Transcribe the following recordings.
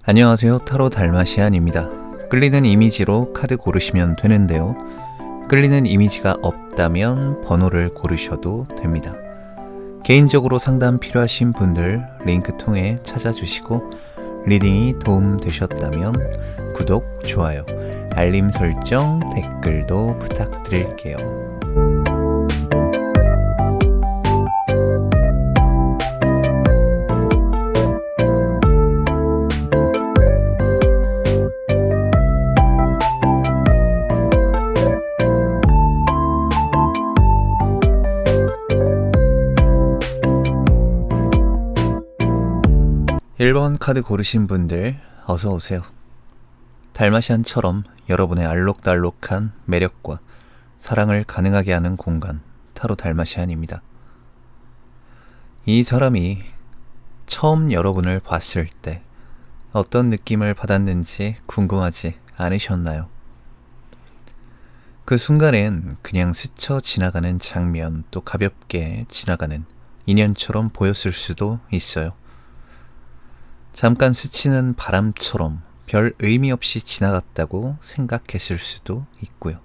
안녕하세요. 타로 달마시안입니다. 끌리는 이미지로 카드 고르시면 되는데요. 끌리는 이미지가 없다면 번호를 고르셔도 됩니다. 개인적으로 상담 필요하신 분들 링크 통해 찾아주시고 리딩이 도움되셨다면 구독, 좋아요, 알림 설정, 댓글도 부탁드릴게요. 1번 카드 고르신 분들 어서오세요. 달마시안처럼 여러분의 알록달록한 매력과 사랑을 가능하게 하는 공간 타로 달마시안입니다. 이 사람이 처음 여러분을 봤을 때 어떤 느낌을 받았는지 궁금하지 않으셨나요? 그 순간엔 그냥 스쳐 지나가는 장면, 또 가볍게 지나가는 인연처럼 보였을 수도 있어요. 잠깐 스치는 바람처럼 별 의미 없이 지나갔다고 생각했을 수도 있고요.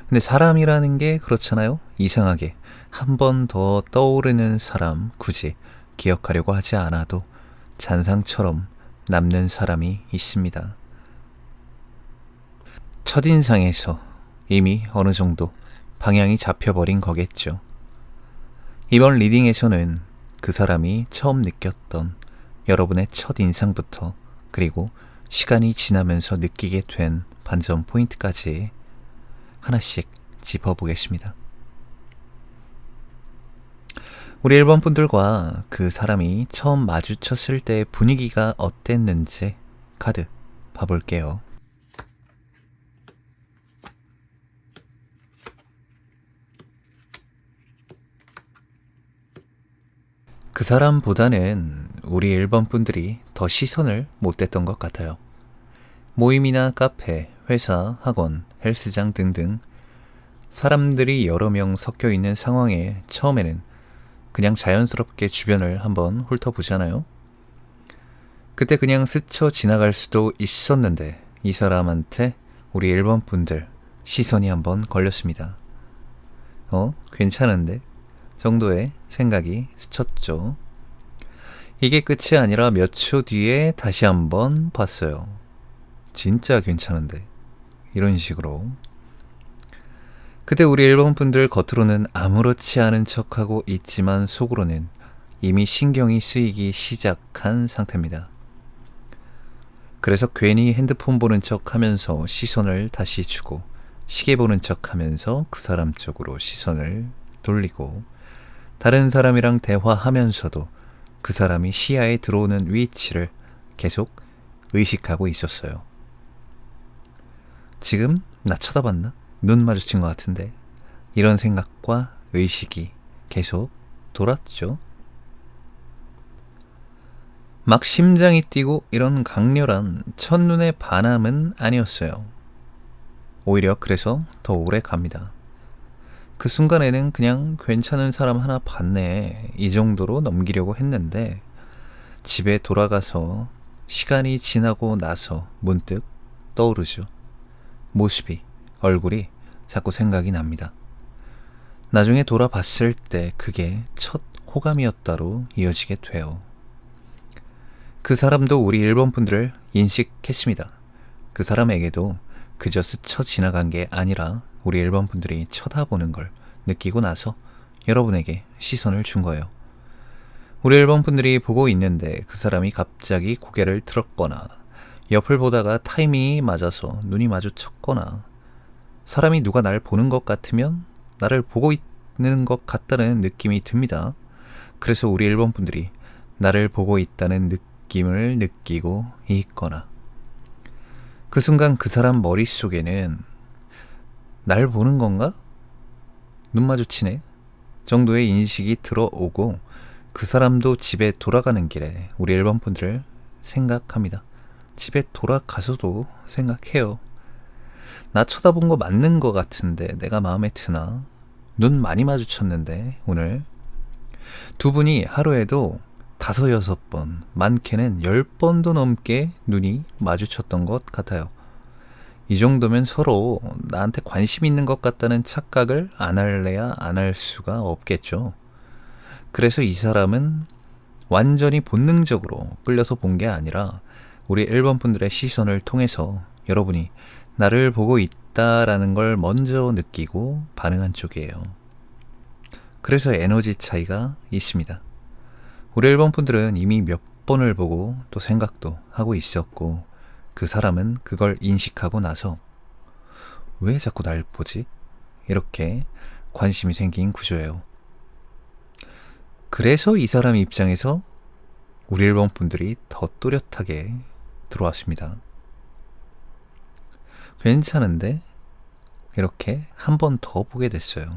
근데 사람이라는 게 그렇잖아요. 이상하게 한 번 더 떠오르는 사람, 굳이 기억하려고 하지 않아도 잔상처럼 남는 사람이 있습니다. 첫인상에서 이미 어느 정도 방향이 잡혀버린 거겠죠. 이번 리딩에서는 그 사람이 처음 느꼈던 여러분의 첫인상부터, 그리고 시간이 지나면서 느끼게 된 반전 포인트까지 하나씩 짚어보겠습니다. 우리 1번 분들과 그 사람이 처음 마주쳤을 때 분위기가 어땠는지 카드 봐볼게요. 그 사람보다는 우리 1번 분들이 더 시선을 못 댔던 것 같아요. 모임이나 카페, 회사, 학원, 헬스장 등등 사람들이 여러 명 섞여 있는 상황에 처음에는 그냥 자연스럽게 주변을 한번 훑어보잖아요. 그때 그냥 스쳐 지나갈 수도 있었는데 이 사람한테 우리 1번 분들 시선이 한번 걸렸습니다. 괜찮은데? 정도의 생각이 스쳤죠. 이게 끝이 아니라 몇 초 뒤에 다시 한번 봤어요. 진짜 괜찮은데? 이런 식으로. 그때 우리 1번 분들 겉으로는 아무렇지 않은 척하고 있지만 속으로는 이미 신경이 쓰이기 시작한 상태입니다. 그래서 괜히 핸드폰 보는 척 하면서 시선을 다시 주고, 시계 보는 척 하면서 그 사람 쪽으로 시선을 돌리고, 다른 사람이랑 대화하면서도 그 사람이 시야에 들어오는 위치를 계속 의식하고 있었어요. 지금 나 쳐다봤나? 눈 마주친 것 같은데? 이런 생각과 의식이 계속 돌았죠. 막 심장이 뛰고 이런 강렬한 첫눈의 반함은 아니었어요. 오히려 그래서 더 오래 갑니다. 그 순간에는 그냥 괜찮은 사람 하나 봤네, 이 정도로 넘기려고 했는데 집에 돌아가서 시간이 지나고 나서 문득 떠오르죠. 모습이, 얼굴이 자꾸 생각이 납니다. 나중에 돌아봤을 때 그게 첫 호감이었다로 이어지게 돼요. 그 사람도 우리 1번 분들을 인식했습니다. 그 사람에게도 그저 스쳐 지나간 게 아니라 우리 1번 분들이 쳐다보는 걸 느끼고 나서 여러분에게 시선을 준 거예요. 우리 1번 분들이 보고 있는데 그 사람이 갑자기 고개를 들었거나 옆을 보다가 타이밍이 맞아서 눈이 마주쳤거나 사람이 누가 날 보는 것 같으면 나를 보고 있는 것 같다는 느낌이 듭니다. 그래서 우리 1번 분들이 나를 보고 있다는 느낌을 느끼고 있거나 그 순간 그 사람 머릿속에는 날 보는 건가? 눈 마주치네? 정도의 인식이 들어오고 그 사람도 집에 돌아가는 길에 우리 1번 분들을 생각합니다. 집에 돌아가서도 생각해요. 나 쳐다본 거 맞는 거 같은데 내가 마음에 드나? 눈 많이 마주쳤는데 오늘 두 분이 하루에도 5-6번, 많게는 10번도 넘게 눈이 마주쳤던 것 같아요. 이 정도면 서로 나한테 관심 있는 것 같다는 착각을 안 할래야 안 할 수가 없겠죠. 그래서 이 사람은 완전히 본능적으로 끌려서 본 게 아니라 우리 1번 분들의 시선을 통해서 여러분이 나를 보고 있다라는 걸 먼저 느끼고 반응한 쪽이에요. 그래서 에너지 차이가 있습니다. 우리 1번 분들은 이미 몇 번을 보고 또 생각도 하고 있었고 그 사람은 그걸 인식하고 나서 왜 자꾸 날 보지? 이렇게 관심이 생긴 구조예요. 그래서 이 사람 입장에서 우리 1번 분들이 더 또렷하게 들어왔습니다. 괜찮은데? 이렇게 한 번 더 보게 됐어요.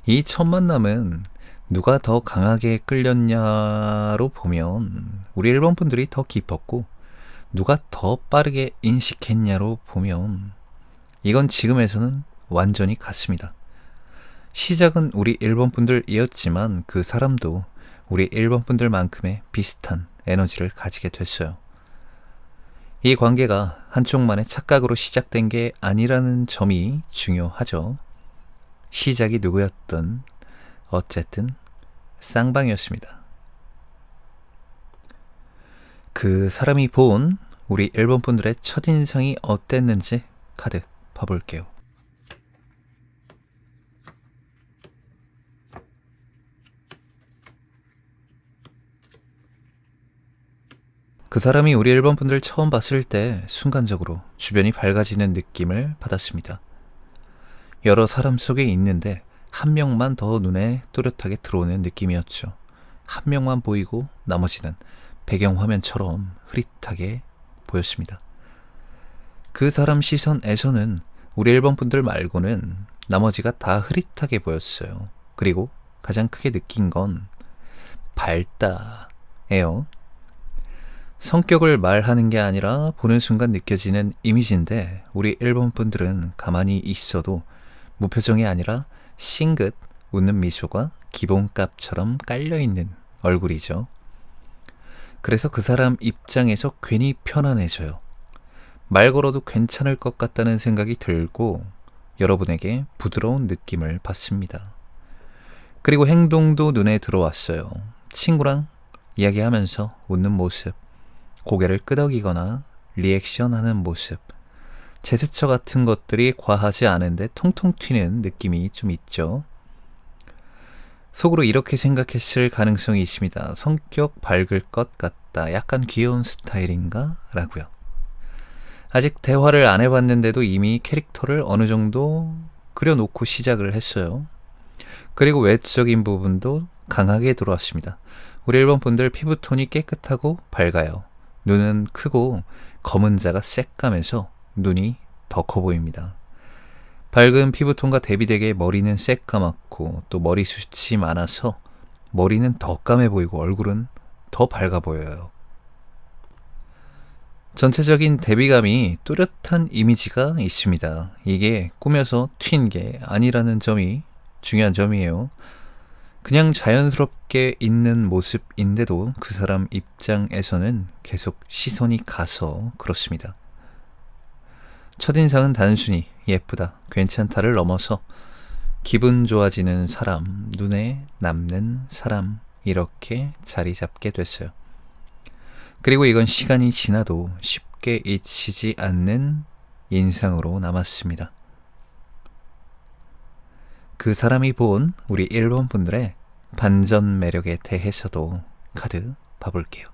이 첫 만남은 누가 더 강하게 끌렸냐로 보면 우리 1번 분들이 더 깊었고 누가 더 빠르게 인식했냐로 보면 이건 지금에서는 완전히 같습니다. 시작은 우리 1번 분들이었지만 그 사람도 우리 1번 분들만큼의 비슷한 에너지를 가지게 됐어요. 이 관계가 한쪽만의 착각으로 시작된 게 아니라는 점이 중요하죠. 시작이 누구였든 어쨌든 쌍방이었습니다. 그 사람이 본 우리 1번 분들의 첫인상이 어땠는지 카드 봐볼게요. 그 사람이 우리 1번 분들 처음 봤을 때 순간적으로 주변이 밝아지는 느낌을 받았습니다. 여러 사람 속에 있는데 한 명만 더 눈에 또렷하게 들어오는 느낌이었죠. 한 명만 보이고 나머지는 배경화면처럼 흐릿하게 보였습니다. 그 사람 시선에서는 우리 1번 분들 말고는 나머지가 다 흐릿하게 보였어요. 그리고 가장 크게 느낀 건 밝다예요. 성격을 말하는 게 아니라 보는 순간 느껴지는 이미지인데 우리 1번 분들은 가만히 있어도 무표정이 아니라 싱긋 웃는 미소가 기본값처럼 깔려있는 얼굴이죠. 그래서 그 사람 입장에서 괜히 편안해져요. 말 걸어도 괜찮을 것 같다는 생각이 들고 여러분에게 부드러운 느낌을 받습니다. 그리고 행동도 눈에 들어왔어요. 친구랑 이야기하면서 웃는 모습, 고개를 끄덕이거나 리액션하는 모습, 제스처 같은 것들이 과하지 않은데 통통 튀는 느낌이 좀 있죠. 속으로 이렇게 생각했을 가능성이 있습니다. 성격 밝을 것 같다. 약간 귀여운 스타일인가? 라고요. 아직 대화를 안 해봤는데도 이미 캐릭터를 어느 정도 그려놓고 시작을 했어요. 그리고 외적인 부분도 강하게 들어왔습니다. 우리 1번 분들 피부톤이 깨끗하고 밝아요. 눈은 크고 검은 자가 새까매서 눈이 더 커 보입니다. 밝은 피부톤과 대비되게 머리는 새까맣고 또 머리숱이 많아서 머리는 더 까매 보이고 얼굴은 더 밝아 보여요. 전체적인 대비감이 뚜렷한 이미지가 있습니다. 이게 꾸며서 튄 게 아니라는 점이 중요한 점이에요. 그냥 자연스럽게 있는 모습인데도 그 사람 입장에서는 계속 시선이 가서 그렇습니다. 첫인상은 단순히 예쁘다, 괜찮다를 넘어서 기분 좋아지는 사람, 눈에 남는 사람 이렇게 자리 잡게 됐어요. 그리고 이건 시간이 지나도 쉽게 잊히지 않는 인상으로 남았습니다. 그 사람이 본 우리 1번 분들의 반전 매력에 대해서도 카드 봐볼게요.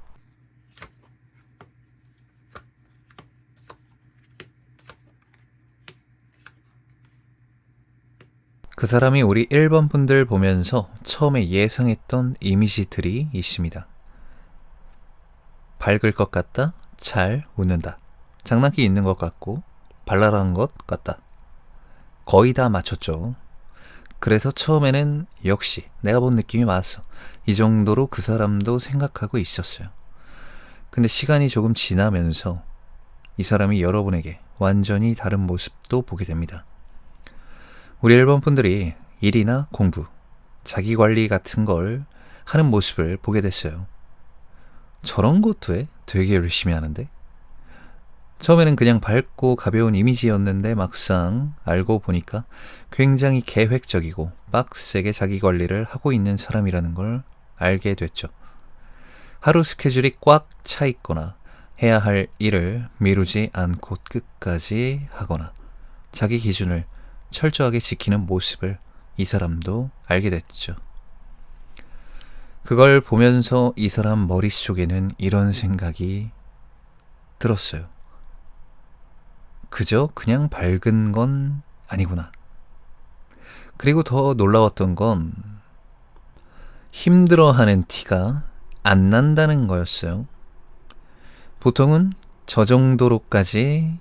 그 사람이 우리 1번 분들 보면서 처음에 예상했던 이미지들이 있습니다. 밝을 것 같다, 잘 웃는다, 장난기 있는 것 같고 발랄한 것 같다. 거의 다 맞췄죠. 그래서 처음에는 역시 내가 본 느낌이 맞았어. 이 정도로 그 사람도 생각하고 있었어요. 근데 시간이 조금 지나면서 이 사람이 여러분에게 완전히 다른 모습도 보게 됩니다. 우리 1번 분들이 일이나 공부, 자기관리 같은 걸 하는 모습을 보게 됐어요. 저런 것도 해? 되게 열심히 하는데? 처음에는 그냥 밝고 가벼운 이미지였는데 막상 알고 보니까 굉장히 계획적이고 빡세게 자기 관리를 하고 있는 사람이라는 걸 알게 됐죠. 하루 스케줄이 꽉 차 있거나 해야 할 일을 미루지 않고 끝까지 하거나 자기 기준을 철저하게 지키는 모습을 이 사람도 알게 됐죠. 그걸 보면서 이 사람 머릿속에는 이런 생각이 들었어요. 그저 그냥 밝은 건 아니구나. 그리고 더 놀라웠던 건 힘들어하는 티가 안 난다는 거였어요. 보통은 저 정도로까지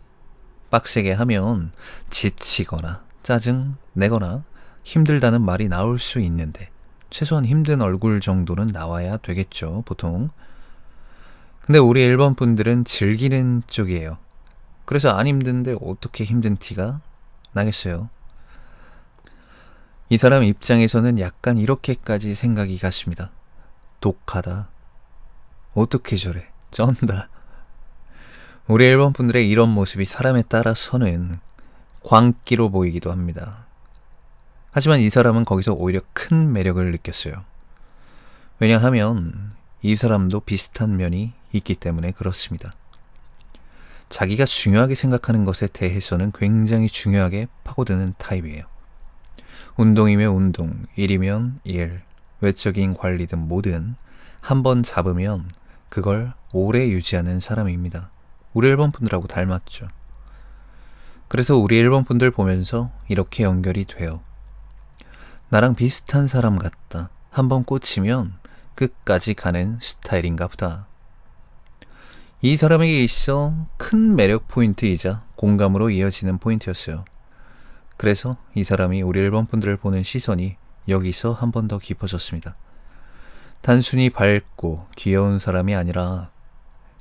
빡세게 하면 지치거나 짜증 내거나 힘들다는 말이 나올 수 있는데 최소한 힘든 얼굴 정도는 나와야 되겠죠, 보통. 근데 우리 일본 분들은 즐기는 쪽이에요. 그래서 안 힘든데 어떻게 힘든 티가 나겠어요? 이 사람 입장에서는 약간 이렇게까지 생각이 갔습니다. 독하다. 어떻게 저래? 쩐다. 우리 일본 분들의 이런 모습이 사람에 따라서는 광기로 보이기도 합니다. 하지만 이 사람은 거기서 오히려 큰 매력을 느꼈어요. 왜냐하면 이 사람도 비슷한 면이 있기 때문에 그렇습니다. 자기가 중요하게 생각하는 것에 대해서는 굉장히 중요하게 파고드는 타입이에요. 운동이면 운동, 일이면 일, 외적인 관리든 뭐든 한번 잡으면 그걸 오래 유지하는 사람입니다. 우리 일본 분들하고 닮았죠. 그래서 우리 일본 분들 보면서 이렇게 연결이 돼요. 나랑 비슷한 사람 같다. 한번 꽂히면 끝까지 가는 스타일인가 보다. 이 사람에게 있어 큰 매력 포인트이자 공감으로 이어지는 포인트였어요. 그래서 이 사람이 우리 일본 분들을 보는 시선이 여기서 한 번 더 깊어졌습니다. 단순히 밝고 귀여운 사람이 아니라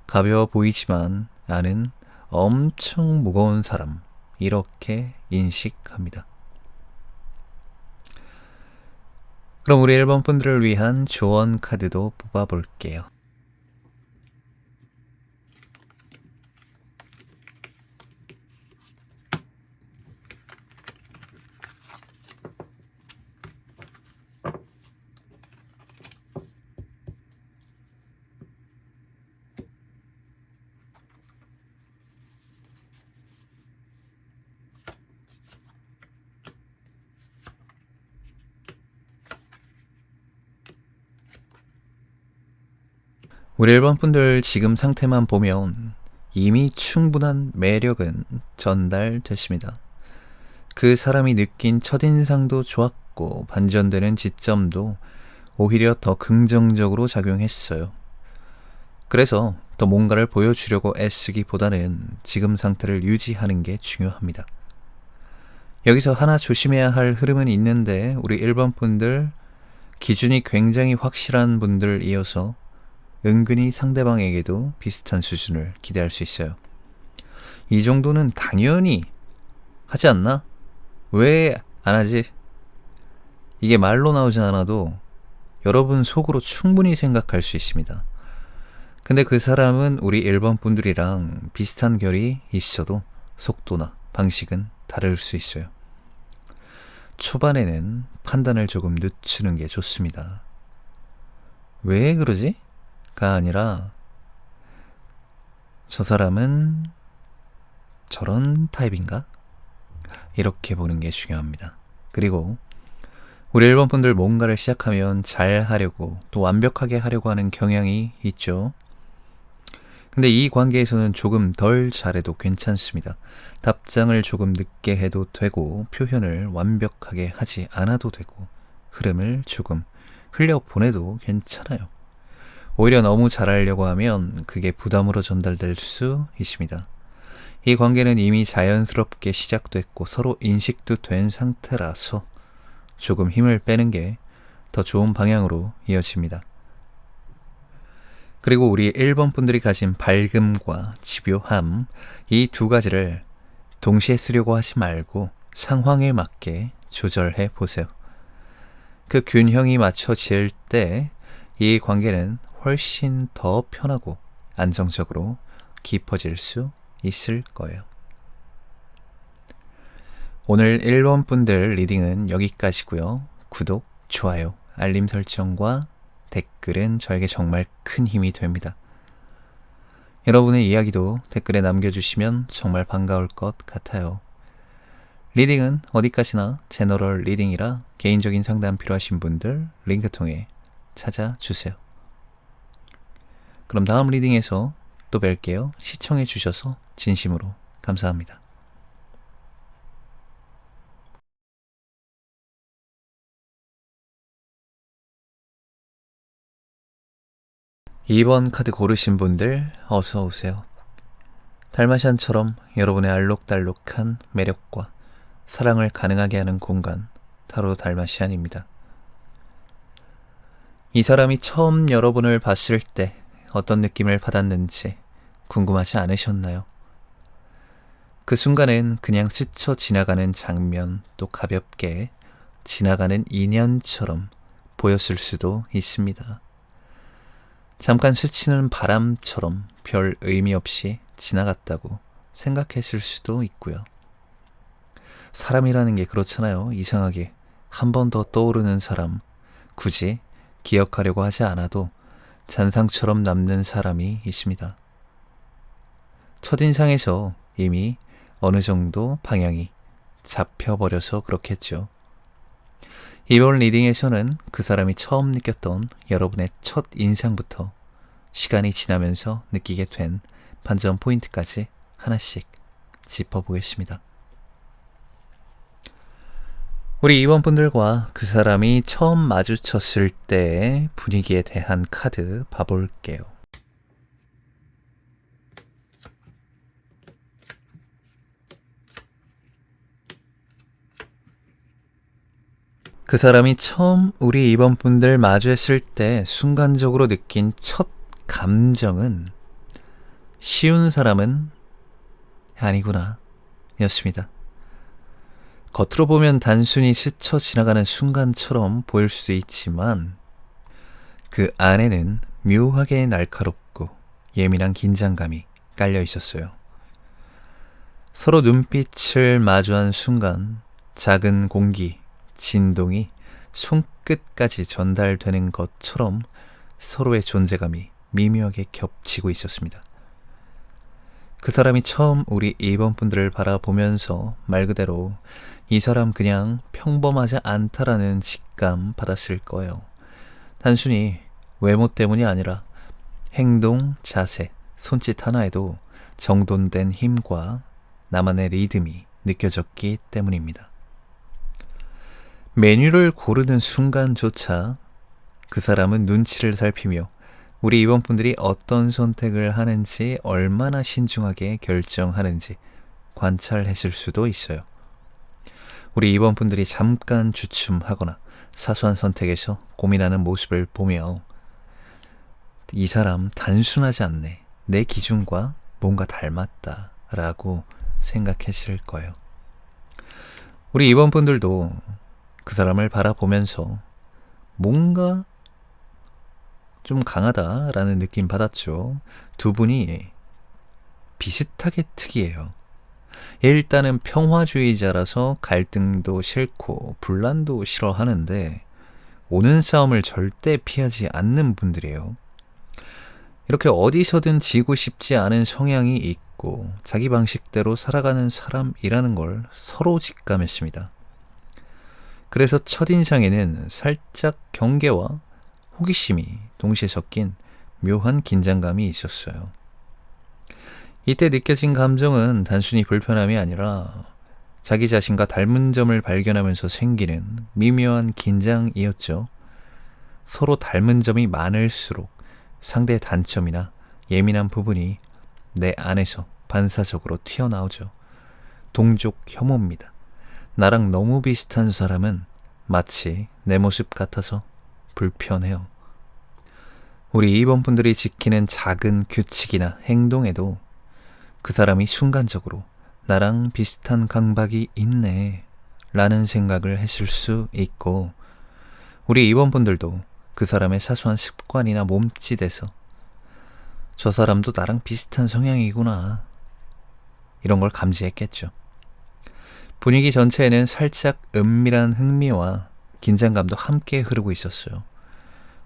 가벼워 보이지만 나는 엄청 무거운 사람, 이렇게 인식합니다. 그럼 우리 일본 분들을 위한 조언 카드도 뽑아볼게요. 우리 일본 분들 지금 상태만 보면 이미 충분한 매력은 전달됐습니다. 그 사람이 느낀 첫인상도 좋았고 반전되는 지점도 오히려 더 긍정적으로 작용했어요. 그래서 더 뭔가를 보여주려고 애쓰기보다는 지금 상태를 유지하는 게 중요합니다. 여기서 하나 조심해야 할 흐름은 있는데 우리 일본 분들 기준이 굉장히 확실한 분들이어서 은근히 상대방에게도 비슷한 수준을 기대할 수 있어요. 이 정도는 당연히 하지 않나? 왜 안 하지? 이게 말로 나오지 않아도 여러분 속으로 충분히 생각할 수 있습니다. 근데 그 사람은 우리 일본 분들이랑 비슷한 결이 있어도 속도나 방식은 다를 수 있어요. 초반에는 판단을 조금 늦추는 게 좋습니다. 왜 그러지? 가 아니라 저 사람은 저런 타입인가? 이렇게 보는 게 중요합니다. 그리고 우리 일본 분들 뭔가를 시작하면 잘 하려고 또 완벽하게 하려고 하는 경향이 있죠. 근데 이 관계에서는 조금 덜 잘해도 괜찮습니다. 답장을 조금 늦게 해도 되고 표현을 완벽하게 하지 않아도 되고 흐름을 조금 흘려보내도 괜찮아요. 오히려 너무 잘하려고 하면 그게 부담으로 전달될 수 있습니다. 이 관계는 이미 자연스럽게 시작됐고 서로 인식도 된 상태라서 조금 힘을 빼는 게 더 좋은 방향으로 이어집니다. 그리고 우리 일본 분들이 가진 밝음과 집요함, 이 두 가지를 동시에 쓰려고 하지 말고 상황에 맞게 조절해 보세요. 그 균형이 맞춰질 때 이 관계는 훨씬 더 편하고 안정적으로 깊어질 수 있을 거예요. 오늘 1번 분들 리딩은 여기까지고요. 구독, 좋아요, 알림 설정과 댓글은 저에게 정말 큰 힘이 됩니다. 여러분의 이야기도 댓글에 남겨주시면 정말 반가울 것 같아요. 리딩은 어디까지나 제너럴 리딩이라 개인적인 상담 필요하신 분들 링크 통해 찾아주세요. 그럼 다음 리딩에서 또 뵐게요. 시청해주셔서 진심으로 감사합니다. 2번 카드 고르신 분들 어서 오세요. 달마시안처럼 여러분의 알록달록한 매력과 사랑을 가능하게 하는 공간, 타로 달마시안입니다. 이 사람이 처음 여러분을 봤을 때 어떤 느낌을 받았는지 궁금하지 않으셨나요? 그 순간엔 그냥 스쳐 지나가는 장면, 또 가볍게 지나가는 인연처럼 보였을 수도 있습니다. 잠깐 스치는 바람처럼 별 의미 없이 지나갔다고 생각했을 수도 있고요. 사람이라는 게 그렇잖아요. 이상하게 한 번 더 떠오르는 사람, 굳이 기억하려고 하지 않아도 잔상처럼 남는 사람이 있습니다. 첫인상에서 이미 어느 정도 방향이 잡혀버려서 그렇겠죠. 이번 리딩에서는 그 사람이 처음 느꼈던 여러분의 첫 인상부터 시간이 지나면서 느끼게 된 반전 포인트까지 하나씩 짚어보겠습니다. 우리 2번 분들과 그 사람이 처음 마주쳤을 때의 분위기에 대한 카드 봐볼게요. 그 사람이 처음 우리 2번 분들 마주했을 때 순간적으로 느낀 첫 감정은 쉬운 사람은 아니구나 였습니다. 겉으로 보면 단순히 스쳐 지나가는 순간처럼 보일 수도 있지만 그 안에는 묘하게 날카롭고 예민한 긴장감이 깔려 있었어요. 서로 눈빛을 마주한 순간 작은 공기, 진동이 손끝까지 전달되는 것처럼 서로의 존재감이 미묘하게 겹치고 있었습니다. 그 사람이 처음 우리 2번 분들을 바라보면서 말 그대로 이 사람 그냥 평범하지 않다라는 직감 받았을 거예요. 단순히 외모 때문이 아니라 행동, 자세, 손짓 하나에도 정돈된 힘과 나만의 리듬이 느껴졌기 때문입니다. 메뉴를 고르는 순간조차 그 사람은 눈치를 살피며 우리 2번 분들이 어떤 선택을 하는지 얼마나 신중하게 결정하는지 관찰했을 수도 있어요. 우리 2번 분들이 잠깐 주춤하거나 사소한 선택에서 고민하는 모습을 보며 이 사람 단순하지 않네. 내 기준과 뭔가 닮았다 라고 생각했을 거예요. 우리 2번 분들도 그 사람을 바라보면서 뭔가 좀 강하다라는 느낌 받았죠. 두 분이 비슷하게 특이해요. 일단은 평화주의자라서 갈등도 싫고 분란도 싫어하는데 오는 싸움을 절대 피하지 않는 분들이에요. 이렇게 어디서든 지고 싶지 않은 성향이 있고 자기 방식대로 살아가는 사람이라는 걸 서로 직감했습니다. 그래서 첫인상에는 살짝 경계와 호기심이 동시에 섞인 묘한 긴장감이 있었어요. 이때 느껴진 감정은 단순히 불편함이 아니라 자기 자신과 닮은 점을 발견하면서 생기는 미묘한 긴장이었죠. 서로 닮은 점이 많을수록 상대의 단점이나 예민한 부분이 내 안에서 반사적으로 튀어나오죠. 동족 혐오입니다. 나랑 너무 비슷한 사람은 마치 내 모습 같아서 불편해요. 우리 2번 분들이 지키는 작은 규칙이나 행동에도 그 사람이 순간적으로 나랑 비슷한 강박이 있네 라는 생각을 했을 수 있고 우리 2번 분들도 그 사람의 사소한 습관이나 몸짓에서 저 사람도 나랑 비슷한 성향이구나, 이런 걸 감지했겠죠. 분위기 전체에는 살짝 은밀한 흥미와 긴장감도 함께 흐르고 있었어요.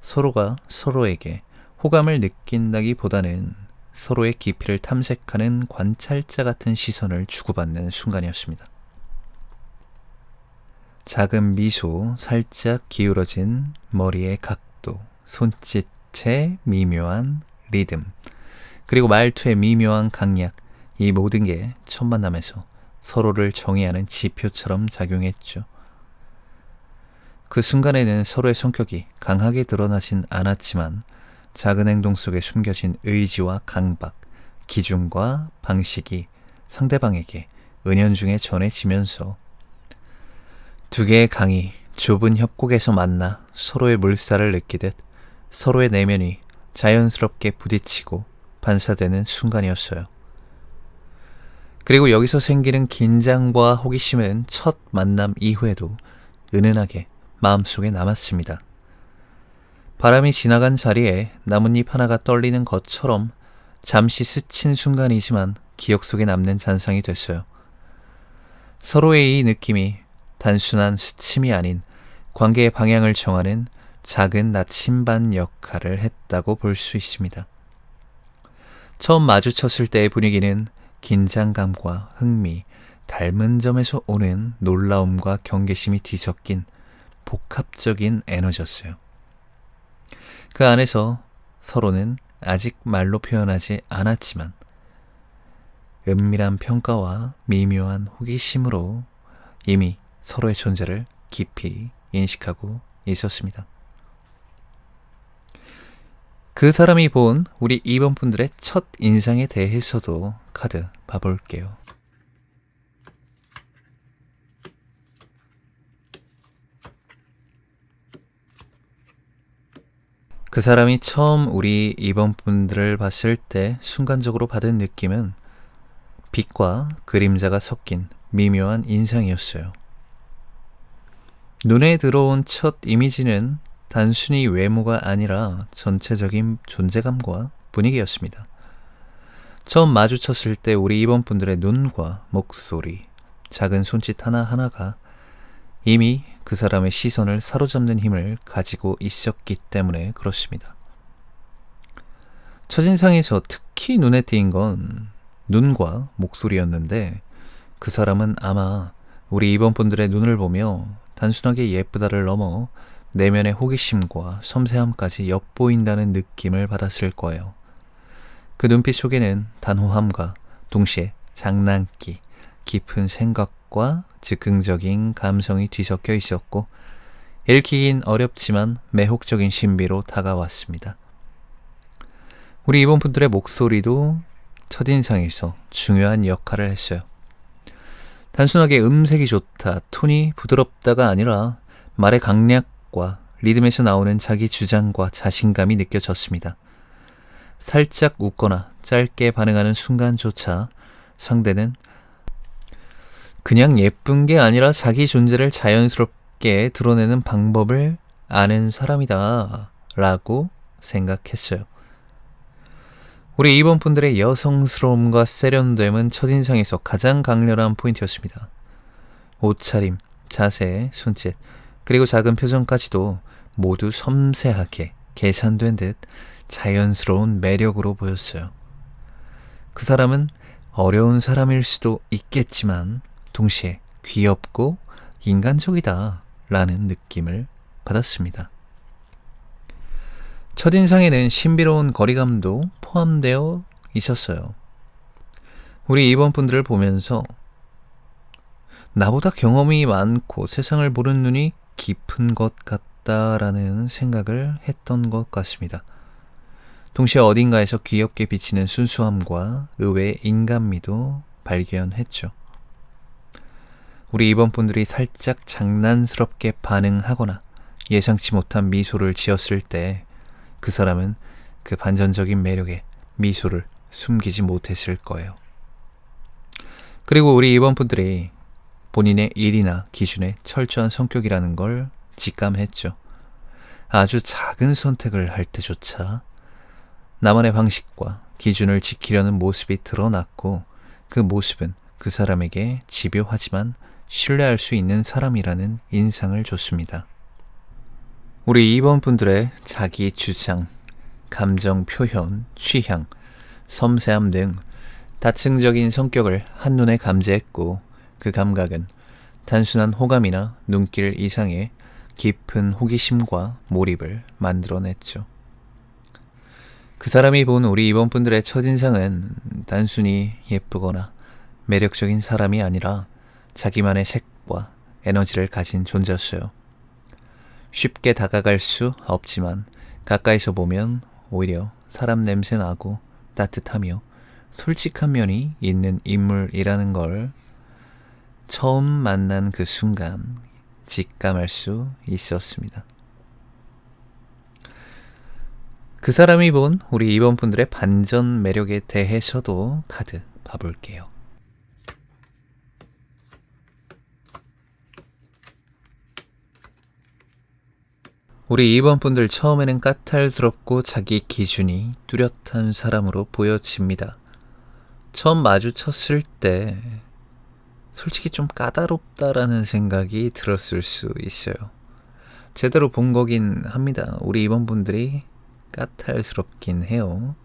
서로가 서로에게 호감을 느낀다기보다는 서로의 깊이를 탐색하는 관찰자 같은 시선을 주고받는 순간이었습니다. 작은 미소, 살짝 기울어진 머리의 각도, 손짓의 미묘한 리듬, 그리고 말투의 미묘한 강약, 이 모든 게 첫 만남에서 서로를 정의하는 지표처럼 작용했죠. 그 순간에는 서로의 성격이 강하게 드러나진 않았지만 작은 행동 속에 숨겨진 의지와 강박, 기준과 방식이 상대방에게 은연중에 전해지면서 두 개의 강이 좁은 협곡에서 만나 서로의 물살을 느끼듯 서로의 내면이 자연스럽게 부딪히고 반사되는 순간이었어요. 그리고 여기서 생기는 긴장과 호기심은 첫 만남 이후에도 은은하게 마음속에 남았습니다. 바람이 지나간 자리에 나뭇잎 하나가 떨리는 것처럼 잠시 스친 순간이지만 기억 속에 남는 잔상이 됐어요. 서로의 이 느낌이 단순한 스침이 아닌 관계의 방향을 정하는 작은 나침반 역할을 했다고 볼 수 있습니다. 처음 마주쳤을 때의 분위기는 긴장감과 흥미, 닮은 점에서 오는 놀라움과 경계심이 뒤섞인 복합적인 에너지였어요. 그 안에서 서로는 아직 말로 표현하지 않았지만 은밀한 평가와 미묘한 호기심으로 이미 서로의 존재를 깊이 인식하고 있었습니다. 그 사람이 본 우리 2번 분들의 첫 인상에 대해서도 카드 봐볼게요. 그 사람이 처음 우리 2번 분들을 봤을 때 순간적으로 받은 느낌은 빛과 그림자가 섞인 미묘한 인상이었어요. 눈에 들어온 첫 이미지는 단순히 외모가 아니라 전체적인 존재감과 분위기였습니다. 처음 마주쳤을 때 우리 2번 분들의 눈과 목소리, 작은 손짓 하나하나가 이미 그 사람의 시선을 사로잡는 힘을 가지고 있었기 때문에 그렇습니다. 첫인상에서 특히 눈에 띄인 건 눈과 목소리였는데 그 사람은 아마 우리 2번 분들의 눈을 보며 단순하게 예쁘다를 넘어 내면의 호기심과 섬세함까지 엿보인다는 느낌을 받았을 거예요. 그 눈빛 속에는 단호함과 동시에 장난기, 깊은 생각과 즉흥적인 감성이 뒤섞여 있었고 읽히긴 어렵지만 매혹적인 신비로 다가왔습니다. 우리 이번 분들의 목소리도 첫인상에서 중요한 역할을 했어요. 단순하게 음색이 좋다, 톤이 부드럽다가 아니라 말의 강약과 리듬에서 나오는 자기 주장과 자신감이 느껴졌습니다. 살짝 웃거나 짧게 반응하는 순간조차 상대는 그냥 예쁜 게 아니라 자기 존재를 자연스럽게 드러내는 방법을 아는 사람이다 라고 생각했어요. 우리 2번 분들의 여성스러움과 세련됨은 첫인상에서 가장 강렬한 포인트였습니다. 옷차림, 자세, 손짓, 그리고 작은 표정까지도 모두 섬세하게 계산된 듯 자연스러운 매력으로 보였어요. 그 사람은 어려운 사람일 수도 있겠지만 동시에 귀엽고 인간적이다 라는 느낌을 받았습니다. 첫인상에는 신비로운 거리감도 포함되어 있었어요. 우리 2번 분들을 보면서 나보다 경험이 많고 세상을 보는 눈이 깊은 것 같다라는 생각을 했던 것 같습니다. 동시에 어딘가에서 귀엽게 비치는 순수함과 의외의 인간미도 발견했죠. 우리 2번 분들이 살짝 장난스럽게 반응하거나 예상치 못한 미소를 지었을 때 그 사람은 그 반전적인 매력에 미소를 숨기지 못했을 거예요. 그리고 우리 2번 분들이 본인의 일이나 기준에 철저한 성격이라는 걸 직감했죠. 아주 작은 선택을 할 때조차 나만의 방식과 기준을 지키려는 모습이 드러났고 그 모습은 그 사람에게 집요하지만 신뢰할 수 있는 사람이라는 인상을 줬습니다. 우리 2번 분들의 자기 주장, 감정 표현, 취향, 섬세함 등 다층적인 성격을 한눈에 감지했고 그 감각은 단순한 호감이나 눈길 이상의 깊은 호기심과 몰입을 만들어냈죠. 그 사람이 본 우리 2번 분들의 첫인상은 단순히 예쁘거나 매력적인 사람이 아니라 자기만의 색과 에너지를 가진 존재였어요. 쉽게 다가갈 수 없지만 가까이서 보면 오히려 사람 냄새 나고 따뜻하며 솔직한 면이 있는 인물이라는 걸 처음 만난 그 순간 직감할 수 있었습니다. 그 사람이 본 우리 2번 분들의 반전 매력에 대해서도 카드 봐볼게요. 우리 2번 분들 처음에는 까탈스럽고 자기 기준이 뚜렷한 사람으로 보여집니다. 처음 마주쳤을 때 솔직히 좀 까다롭다라는 생각이 들었을 수 있어요. 제대로 본 거긴 합니다. 우리 2번 분들이 까탈스럽긴 해요.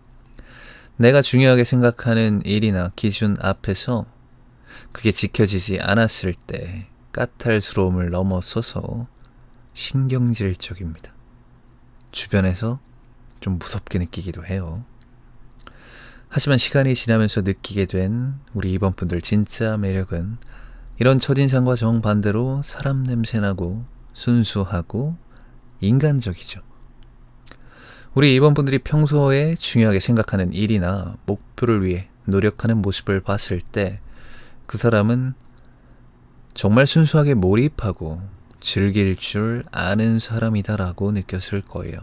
내가 중요하게 생각하는 일이나 기준 앞에서 그게 지켜지지 않았을 때 까탈스러움을 넘어서서 신경질적입니다. 주변에서 좀 무섭게 느끼기도 해요. 하지만 시간이 지나면서 느끼게 된 우리 2번 분들 진짜 매력은 이런 첫인상과 정반대로 사람 냄새나고 순수하고 인간적이죠. 우리 2번 분들이 평소에 중요하게 생각하는 일이나 목표를 위해 노력하는 모습을 봤을 때 그 사람은 정말 순수하게 몰입하고 즐길 줄 아는 사람이다라고 느꼈을 거예요.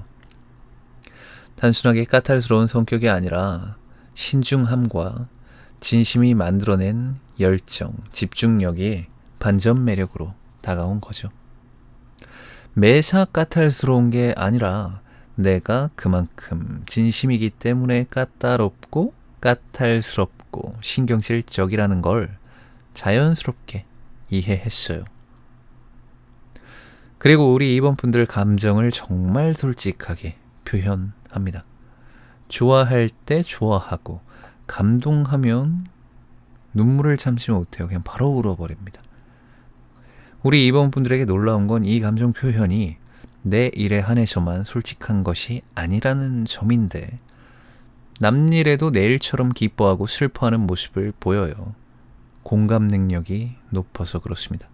단순하게 까탈스러운 성격이 아니라 신중함과 진심이 만들어낸 열정, 집중력이 반전 매력으로 다가온 거죠. 매사 까탈스러운 게 아니라 내가 그만큼 진심이기 때문에 까다롭고 까탈스럽고 신경질적이라는 걸 자연스럽게 이해했어요. 그리고 우리 2번 분들 감정을 정말 솔직하게 표현합니다. 좋아할 때 좋아하고 감동하면 눈물을 참지 못해요. 그냥 바로 울어버립니다. 우리 2번 분들에게 놀라운 건 이 감정 표현이 내 일에 한해서만 솔직한 것이 아니라는 점인데 남일에도 내 일처럼 기뻐하고 슬퍼하는 모습을 보여요. 공감 능력이 높아서 그렇습니다.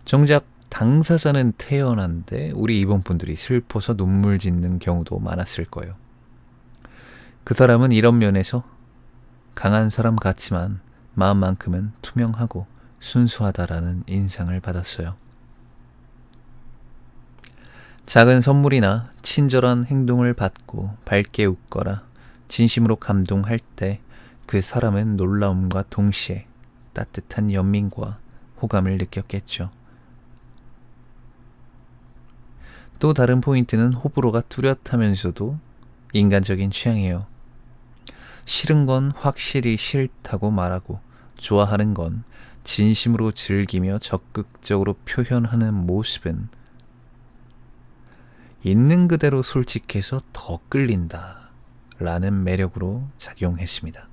정작 당사자는 태연한데 우리 2번 분들이 슬퍼서 눈물 짓는 경우도 많았을 거예요. 그 사람은 이런 면에서 강한 사람 같지만 마음만큼은 투명하고 순수하다라는 인상을 받았어요. 작은 선물이나 친절한 행동을 받고 밝게 웃거나 진심으로 감동할 때 그 사람은 놀라움과 동시에 따뜻한 연민과 호감을 느꼈겠죠. 또 다른 포인트는 호불호가 뚜렷하면서도 인간적인 취향이에요. 싫은 건 확실히 싫다고 말하고 좋아하는 건 진심으로 즐기며 적극적으로 표현하는 모습은 있는 그대로 솔직해서 더 끌린다 라는 매력으로 작용했습니다.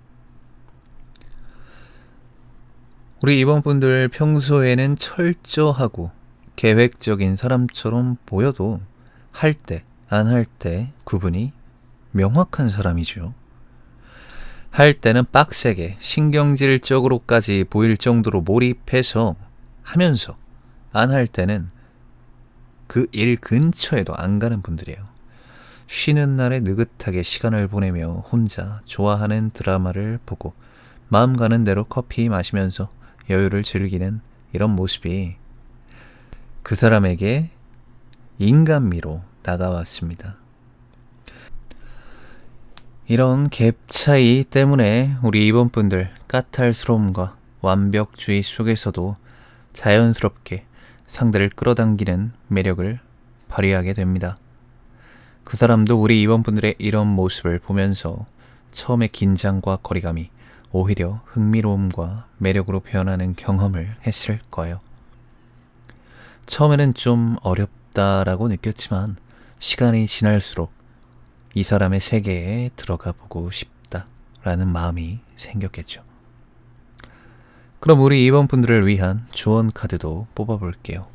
우리 2번 분들 평소에는 철저하고 계획적인 사람처럼 보여도 할 때, 안 할 때 구분이 명확한 사람이죠. 할 때는 빡세게 신경질적으로까지 보일 정도로 몰입해서 하면서 안 할 때는 그 일 근처에도 안 가는 분들이에요. 쉬는 날에 느긋하게 시간을 보내며 혼자 좋아하는 드라마를 보고 마음 가는 대로 커피 마시면서 여유를 즐기는 이런 모습이 그 사람에게 인간미로 다가왔습니다. 이런 갭 차이 때문에 우리 2번 분들 까탈스러움과 완벽주의 속에서도 자연스럽게 상대를 끌어당기는 매력을 발휘하게 됩니다. 그 사람도 우리 임원분들의 이런 모습을 보면서 처음에 긴장과 거리감이 오히려 흥미로움과 매력으로 변하는 경험을 했을 거예요. 처음에는 좀 어렵다라고 느꼈지만 시간이 지날수록 이 사람의 세계에 들어가 보고 싶다라는 마음이 생겼겠죠. 그럼 우리 임원분들을 위한 조언 카드도 뽑아볼게요.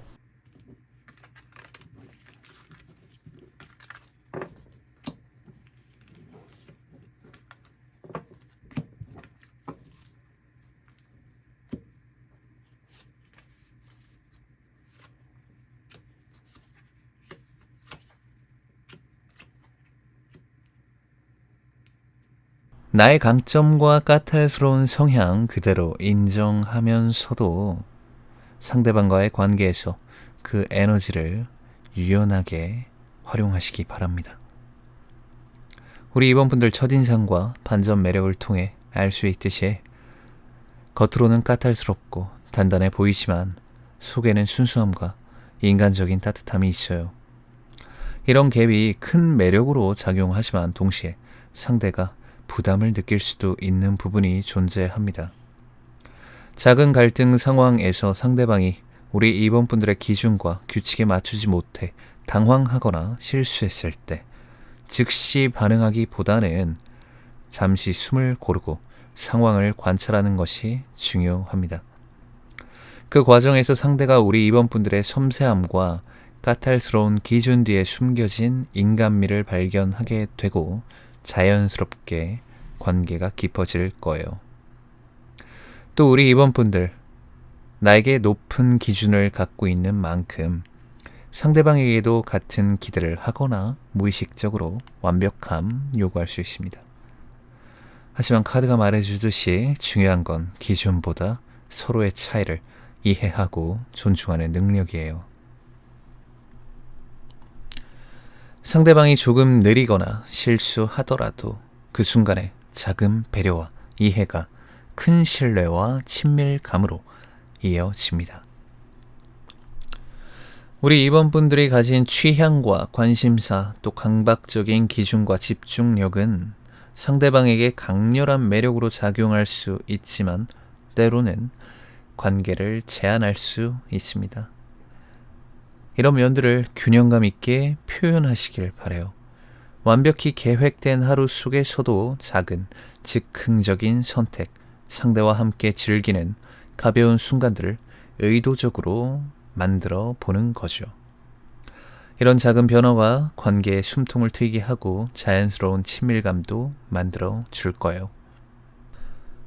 나의 강점과 까탈스러운 성향 그대로 인정하면서도 상대방과의 관계에서 그 에너지를 유연하게 활용하시기 바랍니다. 우리 이번분들 첫인상과 반전 매력을 통해 알 수 있듯이 겉으로는 까탈스럽고 단단해 보이지만 속에는 순수함과 인간적인 따뜻함이 있어요. 이런 갭이 큰 매력으로 작용하지만 동시에 상대가 부담을 느낄 수도 있는 부분이 존재합니다. 작은 갈등 상황에서 상대방이 우리 임원분들의 기준과 규칙에 맞추지 못해 당황하거나 실수했을 때 즉시 반응하기보다는 잠시 숨을 고르고 상황을 관찰하는 것이 중요합니다. 그 과정에서 상대가 우리 임원분들의 섬세함과 까탈스러운 기준 뒤에 숨겨진 인간미를 발견하게 되고 자연스럽게 관계가 깊어질 거예요. 또 우리 임원분들, 나에게 높은 기준을 갖고 있는 만큼 상대방에게도 같은 기대를 하거나 무의식적으로 완벽함 요구할 수 있습니다. 하지만 카드가 말해주듯이 중요한 건 기준보다 서로의 차이를 이해하고 존중하는 능력이에요. 상대방이 조금 느리거나 실수하더라도 그 순간에 작은 배려와 이해가 큰 신뢰와 친밀감으로 이어집니다. 우리 임원분들이 가진 취향과 관심사 또 강박적인 기준과 집중력은 상대방에게 강렬한 매력으로 작용할 수 있지만 때로는 관계를 제한할 수 있습니다. 이런 면들을 균형감 있게 표현하시길 바라요. 완벽히 계획된 하루 속에서도 작은 즉흥적인 선택, 상대와 함께 즐기는 가벼운 순간들을 의도적으로 만들어 보는 거죠. 이런 작은 변화가 관계에 숨통을 트이게 하고 자연스러운 친밀감도 만들어 줄 거예요.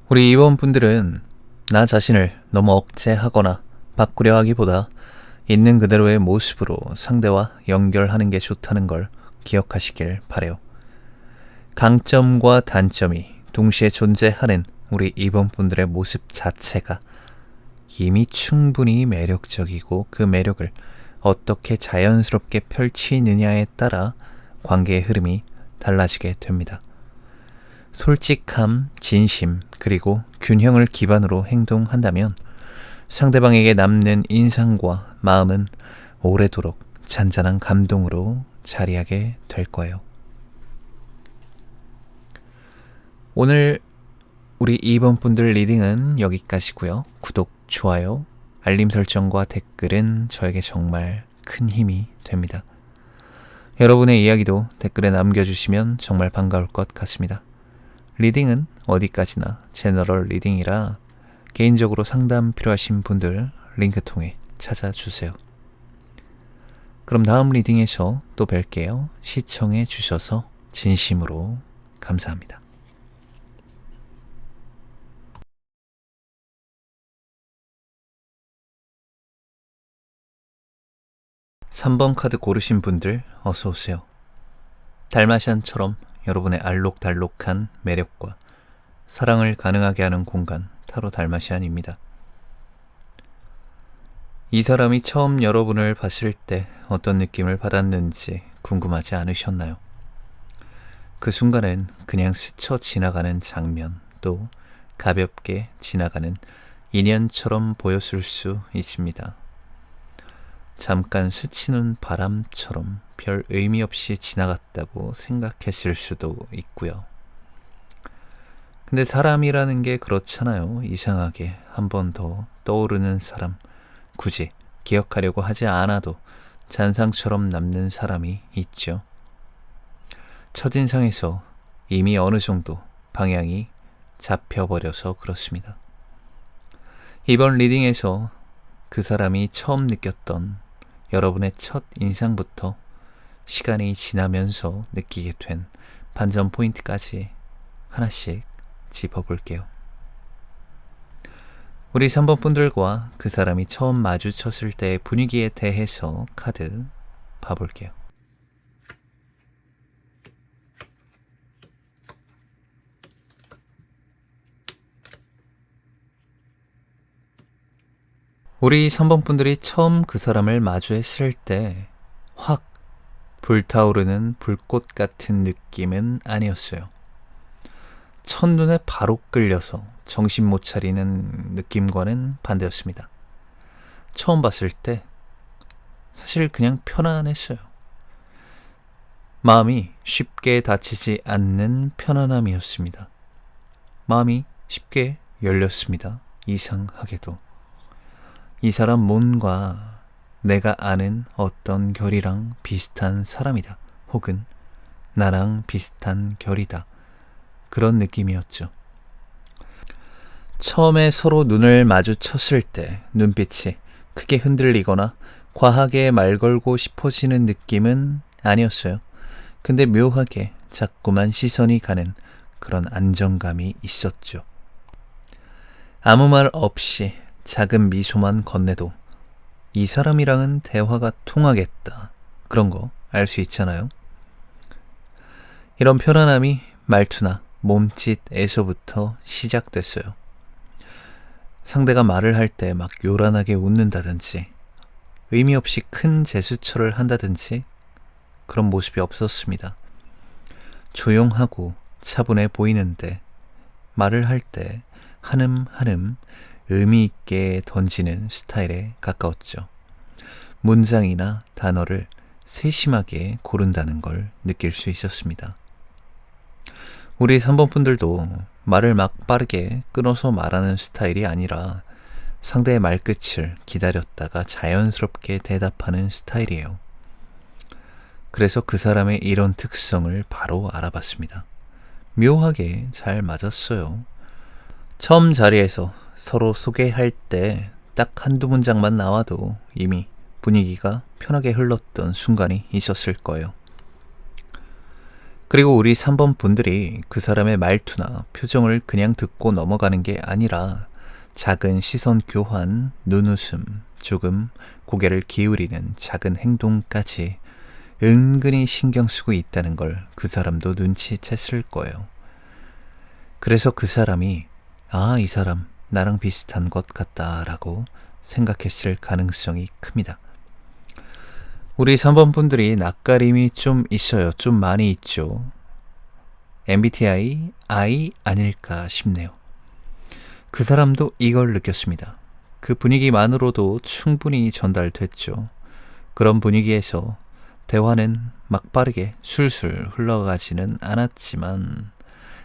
우리 임원분들은 나 자신을 너무 억제하거나 바꾸려 하기보다 있는 그대로의 모습으로 상대와 연결하는 게 좋다는 걸 기억하시길 바래요. 강점과 단점이 동시에 존재하는 우리 임원분들의 모습 자체가 이미 충분히 매력적이고 그 매력을 어떻게 자연스럽게 펼치느냐에 따라 관계의 흐름이 달라지게 됩니다. 솔직함, 진심, 그리고 균형을 기반으로 행동한다면 상대방에게 남는 인상과 마음은 오래도록 잔잔한 감동으로 자리하게 될 거예요. 오늘 우리 2번 분들 리딩은 여기까지고요. 구독, 좋아요, 알림 설정과 댓글은 저에게 정말 큰 힘이 됩니다. 여러분의 이야기도 댓글에 남겨주시면 정말 반가울 것 같습니다. 리딩은 어디까지나 제너럴 리딩이라 개인적으로 상담 필요하신 분들 링크 통해 찾아주세요. 그럼 다음 리딩에서 또 뵐게요. 시청해 주셔서 진심으로 감사합니다. 3번 카드 고르신 분들 어서 오세요. 달마시안처럼 여러분의 알록달록한 매력과 사랑을 가능하게 하는 공간 타로 달마시안입니다. 이 사람이 처음 여러분을 봤을 때 어떤 느낌을 받았는지 궁금하지 않으셨나요? 그 순간엔 그냥 스쳐 지나가는 장면 또 가볍게 지나가는 인연처럼 보였을 수 있습니다. 잠깐 스치는 바람처럼 별 의미 없이 지나갔다고 생각했을 수도 있고요. 근데 사람이라는 게 그렇잖아요. 이상하게 한 번 더 떠오르는 사람, 굳이 기억하려고 하지 않아도 잔상처럼 남는 사람이 있죠. 첫인상에서 이미 어느 정도 방향이 잡혀버려서 그렇습니다. 이번 리딩에서 그 사람이 처음 느꼈던 여러분의 첫 인상부터 시간이 지나면서 느끼게 된 반전 포인트까지 하나씩 짚어볼게요. 우리 3번 분들과 그 사람이 처음 마주쳤을 때의 분위기에 대해서 카드 봐볼게요. 우리 3번 분들이 처음 그 사람을 마주했을 때 확 불타오르는 불꽃 같은 느낌은 아니었어요. 첫눈에 바로 끌려서 정신 못 차리는 느낌과는 반대였습니다. 처음 봤을 때 사실 그냥 편안했어요. 마음이 쉽게 다치지 않는 편안함이었습니다. 마음이 쉽게 열렸습니다. 이상하게도. 이 사람 뭔가 내가 아는 어떤 결이랑 비슷한 사람이다. 혹은 나랑 비슷한 결이다. 그런 느낌이었죠. 처음에 서로 눈을 마주쳤을 때 눈빛이 크게 흔들리거나 과하게 말 걸고 싶어지는 느낌은 아니었어요. 근데 묘하게 자꾸만 시선이 가는 그런 안정감이 있었죠. 아무 말 없이 작은 미소만 건네도 이 사람이랑은 대화가 통하겠다. 그런 거 알 수 있잖아요. 이런 편안함이 말투나 몸짓에서부터 시작됐어요. 상대가 말을 할 때 막 요란하게 웃는다든지 의미 없이 큰 제스처를 한다든지 그런 모습이 없었습니다. 조용하고 차분해 보이는데 말을 할 때 한음 한음 의미 있게 던지는 스타일에 가까웠죠. 문장이나 단어를 세심하게 고른다는 걸 느낄 수 있었습니다. 우리 3번 분들도 말을 막 빠르게 끊어서 말하는 스타일이 아니라 상대의 말끝을 기다렸다가 자연스럽게 대답하는 스타일이에요. 그래서 그 사람의 이런 특성을 바로 알아봤습니다. 묘하게 잘 맞았어요. 처음 자리에서 서로 소개할 때 딱 한두 문장만 나와도 이미 분위기가 편하게 흘렀던 순간이 있었을 거예요. 그리고 우리 3번 분들이 그 사람의 말투나 표정을 그냥 듣고 넘어가는 게 아니라 작은 시선 교환, 눈웃음, 조금 고개를 기울이는 작은 행동까지 은근히 신경 쓰고 있다는 걸 그 사람도 눈치챘을 거예요. 그래서 그 사람이 이 사람 나랑 비슷한 것 같다라고 생각했을 가능성이 큽니다. 우리 3번 분들이 낯가림이 좀 있어요. 좀 많이 있죠. MBTI I 아닐까 싶네요. 그 사람도 이걸 느꼈습니다. 그 분위기만으로도 충분히 전달됐죠. 그런 분위기에서 대화는 막 빠르게 술술 흘러가지는 않았지만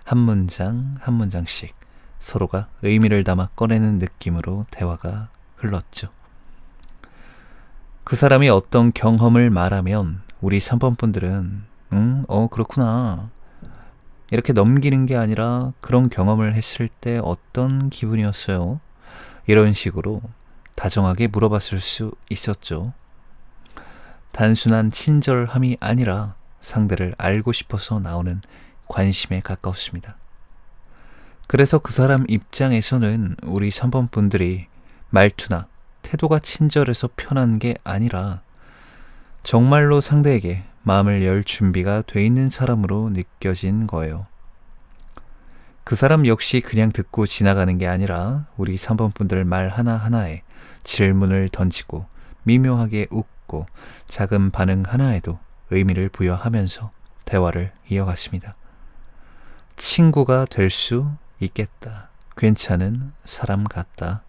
한 문장 한 문장씩 서로가 의미를 담아 꺼내는 느낌으로 대화가 흘렀죠. 그 사람이 어떤 경험을 말하면 우리 3번 분들은 그렇구나 이렇게 넘기는 게 아니라 그런 경험을 했을 때 어떤 기분이었어요? 이런 식으로 다정하게 물어봤을 수 있었죠. 단순한 친절함이 아니라 상대를 알고 싶어서 나오는 관심에 가까웠습니다. 그래서 그 사람 입장에서는 우리 3번 분들이 말투나 태도가 친절해서 편한 게 아니라 정말로 상대에게 마음을 열 준비가 돼 있는 사람으로 느껴진 거예요. 그 사람 역시 그냥 듣고 지나가는 게 아니라 우리 3번 분들 말 하나하나에 질문을 던지고 미묘하게 웃고 작은 반응 하나에도 의미를 부여하면서 대화를 이어갔습니다. 친구가 될 수 있겠다. 괜찮은 사람 같다.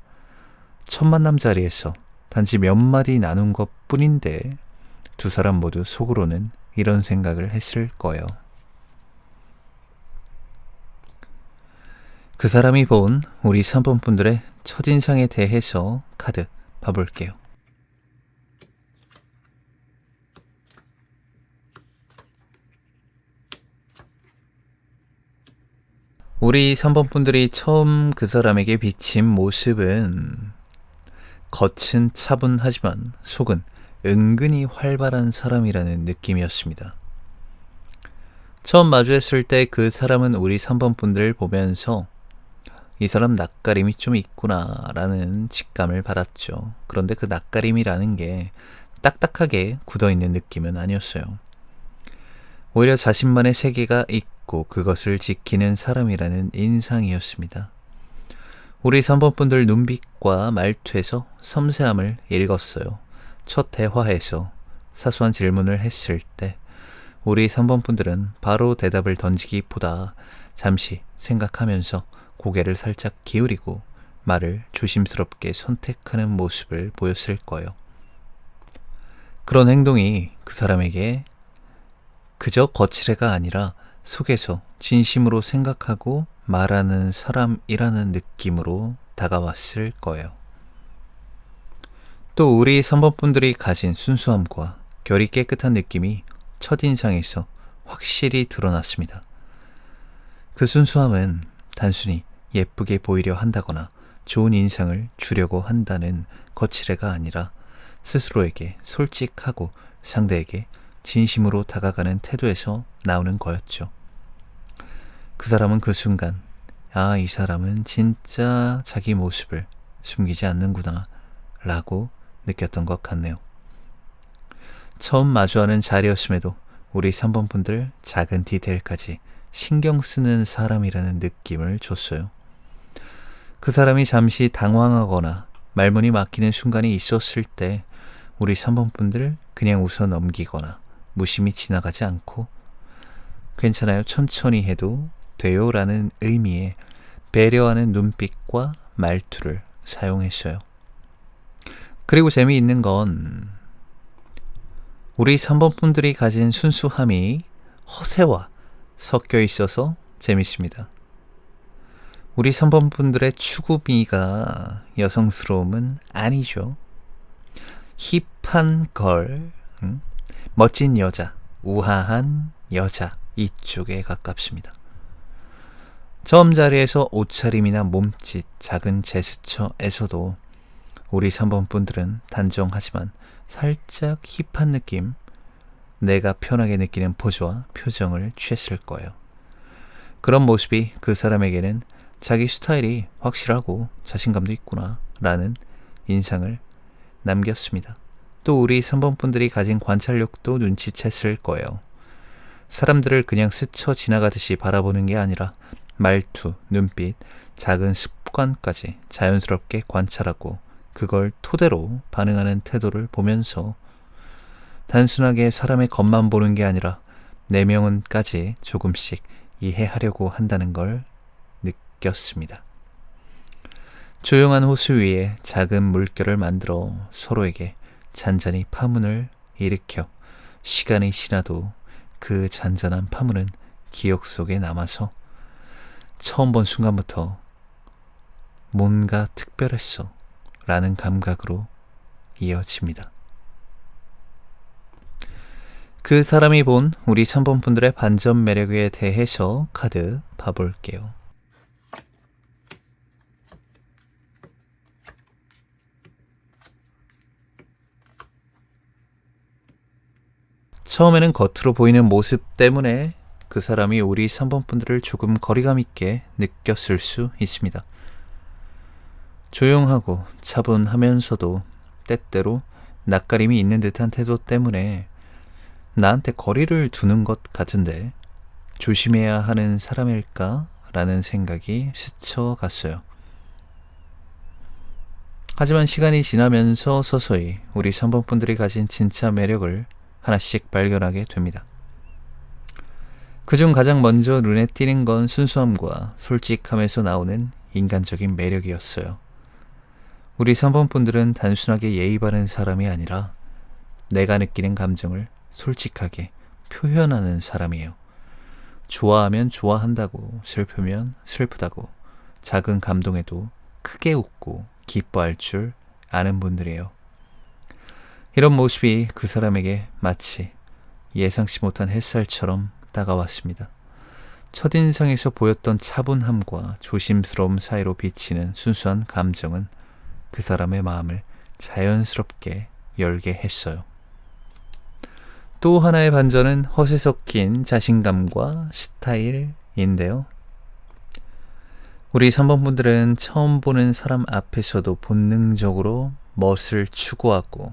첫 만남 자리에서 단지 몇 마디 나눈 것 뿐인데 두 사람 모두 속으로는 이런 생각을 했을 거예요. 그 사람이 본 우리 3번 분들의 첫인상에 대해서 카드 봐볼게요. 우리 3번 분들이 처음 그 사람에게 비친 모습은 겉은 차분하지만 속은 은근히 활발한 사람이라는 느낌이었습니다. 처음 마주했을 때 그 사람은 우리 3번 분들을 보면서 이 사람 낯가림이 좀 있구나 라는 직감을 받았죠. 그런데 그 낯가림이라는 게 딱딱하게 굳어있는 느낌은 아니었어요. 오히려 자신만의 세계가 있고 그것을 지키는 사람이라는 인상이었습니다. 우리 3번 분들 눈빛과 말투에서 섬세함을 읽었어요. 첫 대화에서 사소한 질문을 했을 때 우리 3번 분들은 바로 대답을 던지기보다 잠시 생각하면서 고개를 살짝 기울이고 말을 조심스럽게 선택하는 모습을 보였을 거예요. 그런 행동이 그 사람에게 그저 거칠애가 아니라 속에서 진심으로 생각하고 말하는 사람이라는 느낌으로 다가왔을 거예요. 또 우리 3번 분들이 가진 순수함과 결이 깨끗한 느낌이 첫인상에서 확실히 드러났습니다. 그 순수함은 단순히 예쁘게 보이려 한다거나 좋은 인상을 주려고 한다는 거칠애가 아니라 스스로에게 솔직하고 상대에게 진심으로 다가가는 태도에서 나오는 거였죠. 그 사람은 그 순간 이 사람은 진짜 자기 모습을 숨기지 않는구나 라고 느꼈던 것 같네요. 처음 마주하는 자리였음에도 우리 3번 분들 작은 디테일까지 신경 쓰는 사람이라는 느낌을 줬어요. 그 사람이 잠시 당황하거나 말문이 막히는 순간이 있었을 때 우리 3번 분들 그냥 웃어 넘기거나 무심히 지나가지 않고 괜찮아요, 천천히 해도 돼요 라는 의미의 배려하는 눈빛과 말투를 사용했어요. 그리고 재미있는 건 우리 3번 분들이 가진 순수함이 허세와 섞여 있어서 재밌습니다. 우리 3번 분들의 추구미가 여성스러움은 아니죠. 힙한 걸, 멋진 여자, 우아한 여자 이쪽에 가깝습니다. 처음 자리에서 옷차림이나 몸짓, 작은 제스처에서도 우리 3번 분들은 단정하지만 살짝 힙한 느낌, 내가 편하게 느끼는 포즈와 표정을 취했을 거예요. 그런 모습이 그 사람에게는 자기 스타일이 확실하고 자신감도 있구나 라는 인상을 남겼습니다. 또 우리 3번 분들이 가진 관찰력도 눈치챘을 거예요. 사람들을 그냥 스쳐 지나가듯이 바라보는 게 아니라 말투, 눈빛, 작은 습관까지 자연스럽게 관찰하고 그걸 토대로 반응하는 태도를 보면서 단순하게 사람의 겉만 보는 게 아니라 내면까지 조금씩 이해하려고 한다는 걸 느꼈습니다. 조용한 호수 위에 작은 물결을 만들어 서로에게 잔잔히 파문을 일으켜 시간이 지나도 그 잔잔한 파문은 기억 속에 남아서 처음 본 순간부터 뭔가 특별했어 라는 감각으로 이어집니다. 그 사람이 본 우리 3번 분들의 반전 매력에 대해서 카드 봐볼게요. 처음에는 겉으로 보이는 모습 때문에 그 사람이 우리 3번 분들을 조금 거리감 있게 느꼈을 수 있습니다. 조용하고 차분하면서도 때때로 낯가림이 있는 듯한 태도 때문에 나한테 거리를 두는 것 같은데 조심해야 하는 사람일까? 라는 생각이 스쳐갔어요. 하지만 시간이 지나면서 서서히 우리 3번 분들이 가진 진짜 매력을 하나씩 발견하게 됩니다. 그중 가장 먼저 눈에 띄는 건 순수함과 솔직함에서 나오는 인간적인 매력이었어요. 우리 3번 분들은 단순하게 예의 바른 사람이 아니라 내가 느끼는 감정을 솔직하게 표현하는 사람이에요. 좋아하면 좋아한다고, 슬프면 슬프다고, 작은 감동에도 크게 웃고 기뻐할 줄 아는 분들이에요. 이런 모습이 그 사람에게 마치 예상치 못한 햇살처럼 다가왔습니다. 첫인상에서 보였던 차분함과 조심스러움 사이로 비치는 순수한 감정은 그 사람의 마음을 자연스럽게 열게 했어요. 또 하나의 반전은 허세 섞인 자신감과 스타일인데요. 우리 3번 분들은 처음 보는 사람 앞에서도 본능적으로 멋을 추구하고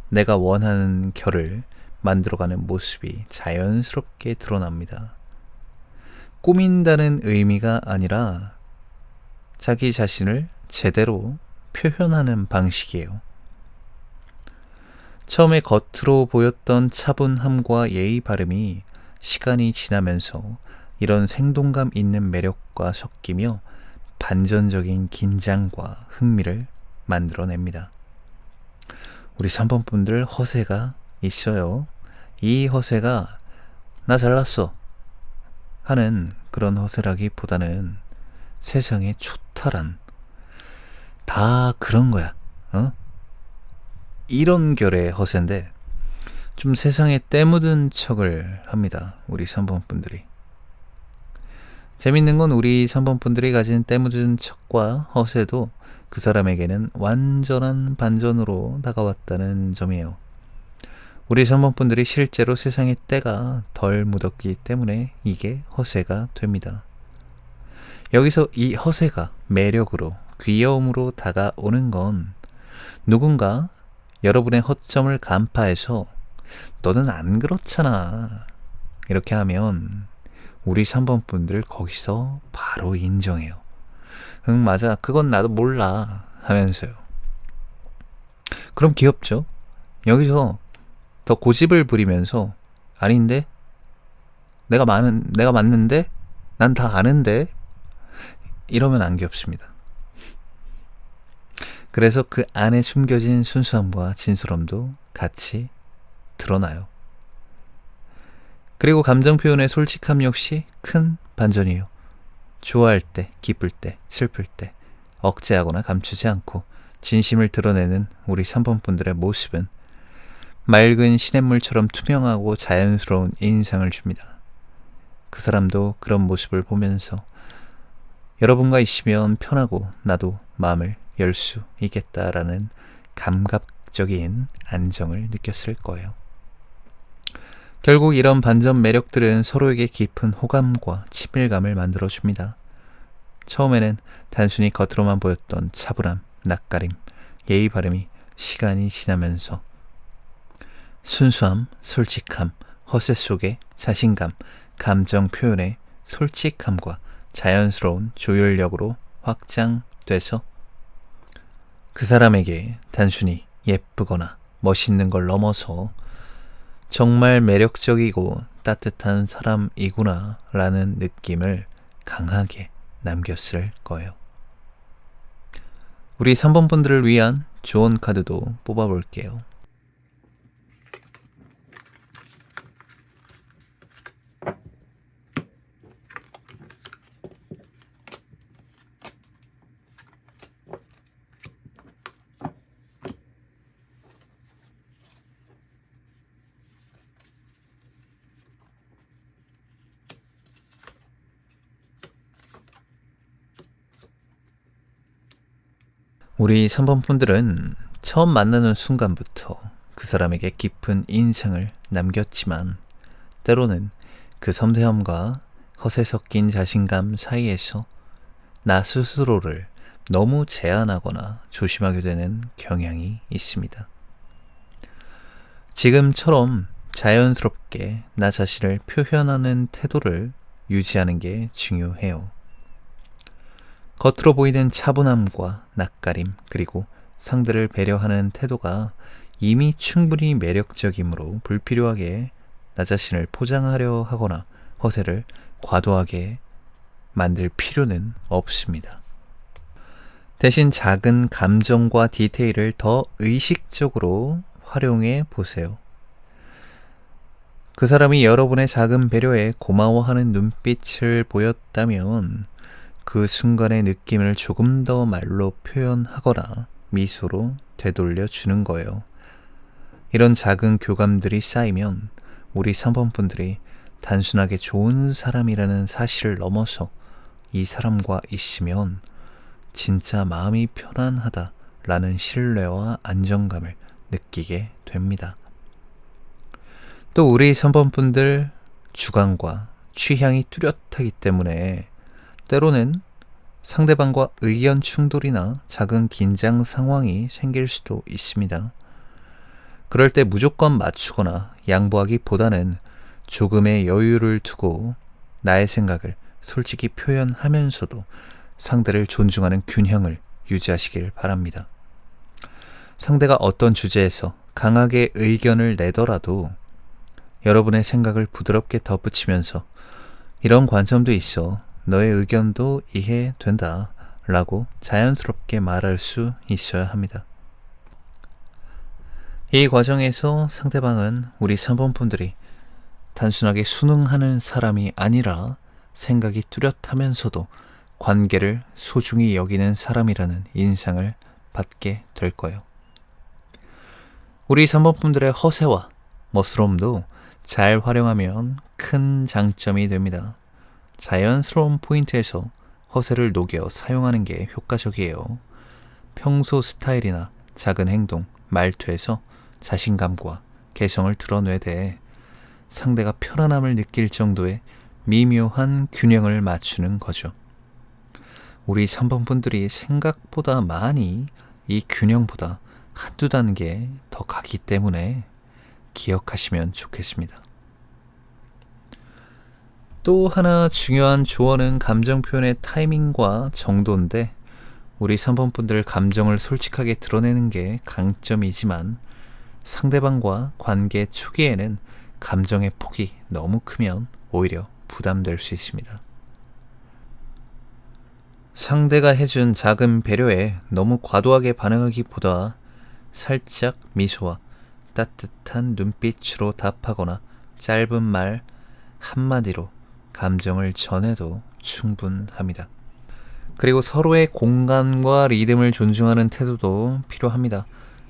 내가 원하는 결을 만들어가는 모습이 자연스럽게 드러납니다. 꾸민다는 의미가 아니라 자기 자신을 제대로 표현하는 방식이에요. 처음에 겉으로 보였던 차분함과 예의 바름이 시간이 지나면서 이런 생동감 있는 매력과 섞이며 반전적인 긴장과 흥미를 만들어냅니다. 우리 3번 분들 허세가 있어요. 이 허세가 나 잘났어 하는 그런 허세라기보다는 세상에 초탈한 다 그런 거야. 이런 결의 허세인데 좀 세상에 때묻은 척을 합니다. 우리 3번 분들이. 재밌는 건 우리 3번 분들이 가진 때묻은 척과 허세도 그 사람에게는 완전한 반전으로 다가왔다는 점이에요. 우리 3번 분들이 실제로 세상에 때가 덜 묻었기 때문에 이게 허세가 됩니다. 여기서 이 허세가 매력으로, 귀여움으로 다가오는 건 누군가 여러분의 허점을 간파해서 너는 안 그렇잖아 이렇게 하면 우리 3번 분들 거기서 바로 인정해요. 응, 맞아, 그건 나도 몰라 하면서요. 그럼 귀엽죠? 여기서 더 고집을 부리면서 아닌데? 내가 맞는데? 난 다 아는데? 이러면 안 귀엽습니다. 그래서 그 안에 숨겨진 순수함과 진솔함도 같이 드러나요. 그리고 감정 표현의 솔직함 역시 큰 반전이에요. 좋아할 때, 기쁠 때, 슬플 때 억제하거나 감추지 않고 진심을 드러내는 우리 3번 분들의 모습은 맑은 시냇물처럼 투명하고 자연스러운 인상을 줍니다. 그 사람도 그런 모습을 보면서 여러분과 있으면 편하고 나도 마음을 열 수 있겠다라는 감각적인 안정을 느꼈을 거예요. 결국 이런 반전 매력들은 서로에게 깊은 호감과 친밀감을 만들어줍니다. 처음에는 단순히 겉으로만 보였던 차분함, 낯가림, 예의 바름이 시간이 지나면서 순수함, 솔직함, 허세 속의 자신감, 감정 표현의 솔직함과 자연스러운 조율력으로 확장돼서 그 사람에게 단순히 예쁘거나 멋있는 걸 넘어서 정말 매력적이고 따뜻한 사람이구나 라는 느낌을 강하게 남겼을 거예요. 우리 3번 분들을 위한 좋은 카드도 뽑아볼게요. 우리 3번 분들은 처음 만나는 순간부터 그 사람에게 깊은 인상을 남겼지만 때로는 그 섬세함과 허세 섞인 자신감 사이에서 나 스스로를 너무 제한하거나 조심하게 되는 경향이 있습니다. 지금처럼 자연스럽게 나 자신을 표현하는 태도를 유지하는 게 중요해요. 겉으로 보이는 차분함과 낯가림 그리고 상대를 배려하는 태도가 이미 충분히 매력적이므로 불필요하게 나 자신을 포장하려 하거나 허세를 과도하게 만들 필요는 없습니다. 대신 작은 감정과 디테일을 더 의식적으로 활용해 보세요. 그 사람이 여러분의 작은 배려에 고마워하는 눈빛을 보였다면 그 순간의 느낌을 조금 더 말로 표현하거나 미소로 되돌려 주는 거예요. 이런 작은 교감들이 쌓이면 우리 3번 분들이 단순하게 좋은 사람이라는 사실을 넘어서 이 사람과 있으면 진짜 마음이 편안하다라는 신뢰와 안정감을 느끼게 됩니다. 또 우리 3번 분들 주관과 취향이 뚜렷하기 때문에 때로는 상대방과 의견 충돌이나 작은 긴장 상황이 생길 수도 있습니다. 그럴 때 무조건 맞추거나 양보하기보다는 조금의 여유를 두고 나의 생각을 솔직히 표현하면서도 상대를 존중하는 균형을 유지하시길 바랍니다. 상대가 어떤 주제에서 강하게 의견을 내더라도 여러분의 생각을 부드럽게 덧붙이면서 이런 관점도 있어 너의 의견도 이해된다 라고 자연스럽게 말할 수 있어야 합니다. 이 과정에서 상대방은 우리 3번 분들이 단순하게 순응하는 사람이 아니라 생각이 뚜렷하면서도 관계를 소중히 여기는 사람이라는 인상을 받게 될 거예요. 우리 3번 분들의 허세와 멋스러움도 잘 활용하면 큰 장점이 됩니다. 자연스러운 포인트에서 허세를 녹여 사용하는 게 효과적이에요. 평소 스타일이나 작은 행동, 말투에서 자신감과 개성을 드러내되 상대가 편안함을 느낄 정도의 미묘한 균형을 맞추는 거죠. 우리 3번 분들이 생각보다 많이 이 균형보다 한두 단계 더 가기 때문에 기억하시면 좋겠습니다. 또 하나 중요한 조언은 감정 표현의 타이밍과 정도인데 우리 3번 분들 감정을 솔직하게 드러내는 게 강점이지만 상대방과 관계 초기에는 감정의 폭이 너무 크면 오히려 부담될 수 있습니다. 상대가 해준 작은 배려에 너무 과도하게 반응하기보다 살짝 미소와 따뜻한 눈빛으로 답하거나 짧은 말 한마디로 감정을 전해도 충분합니다. 그리고 서로의 공간과 리듬을 존중하는 태도도 필요합니다.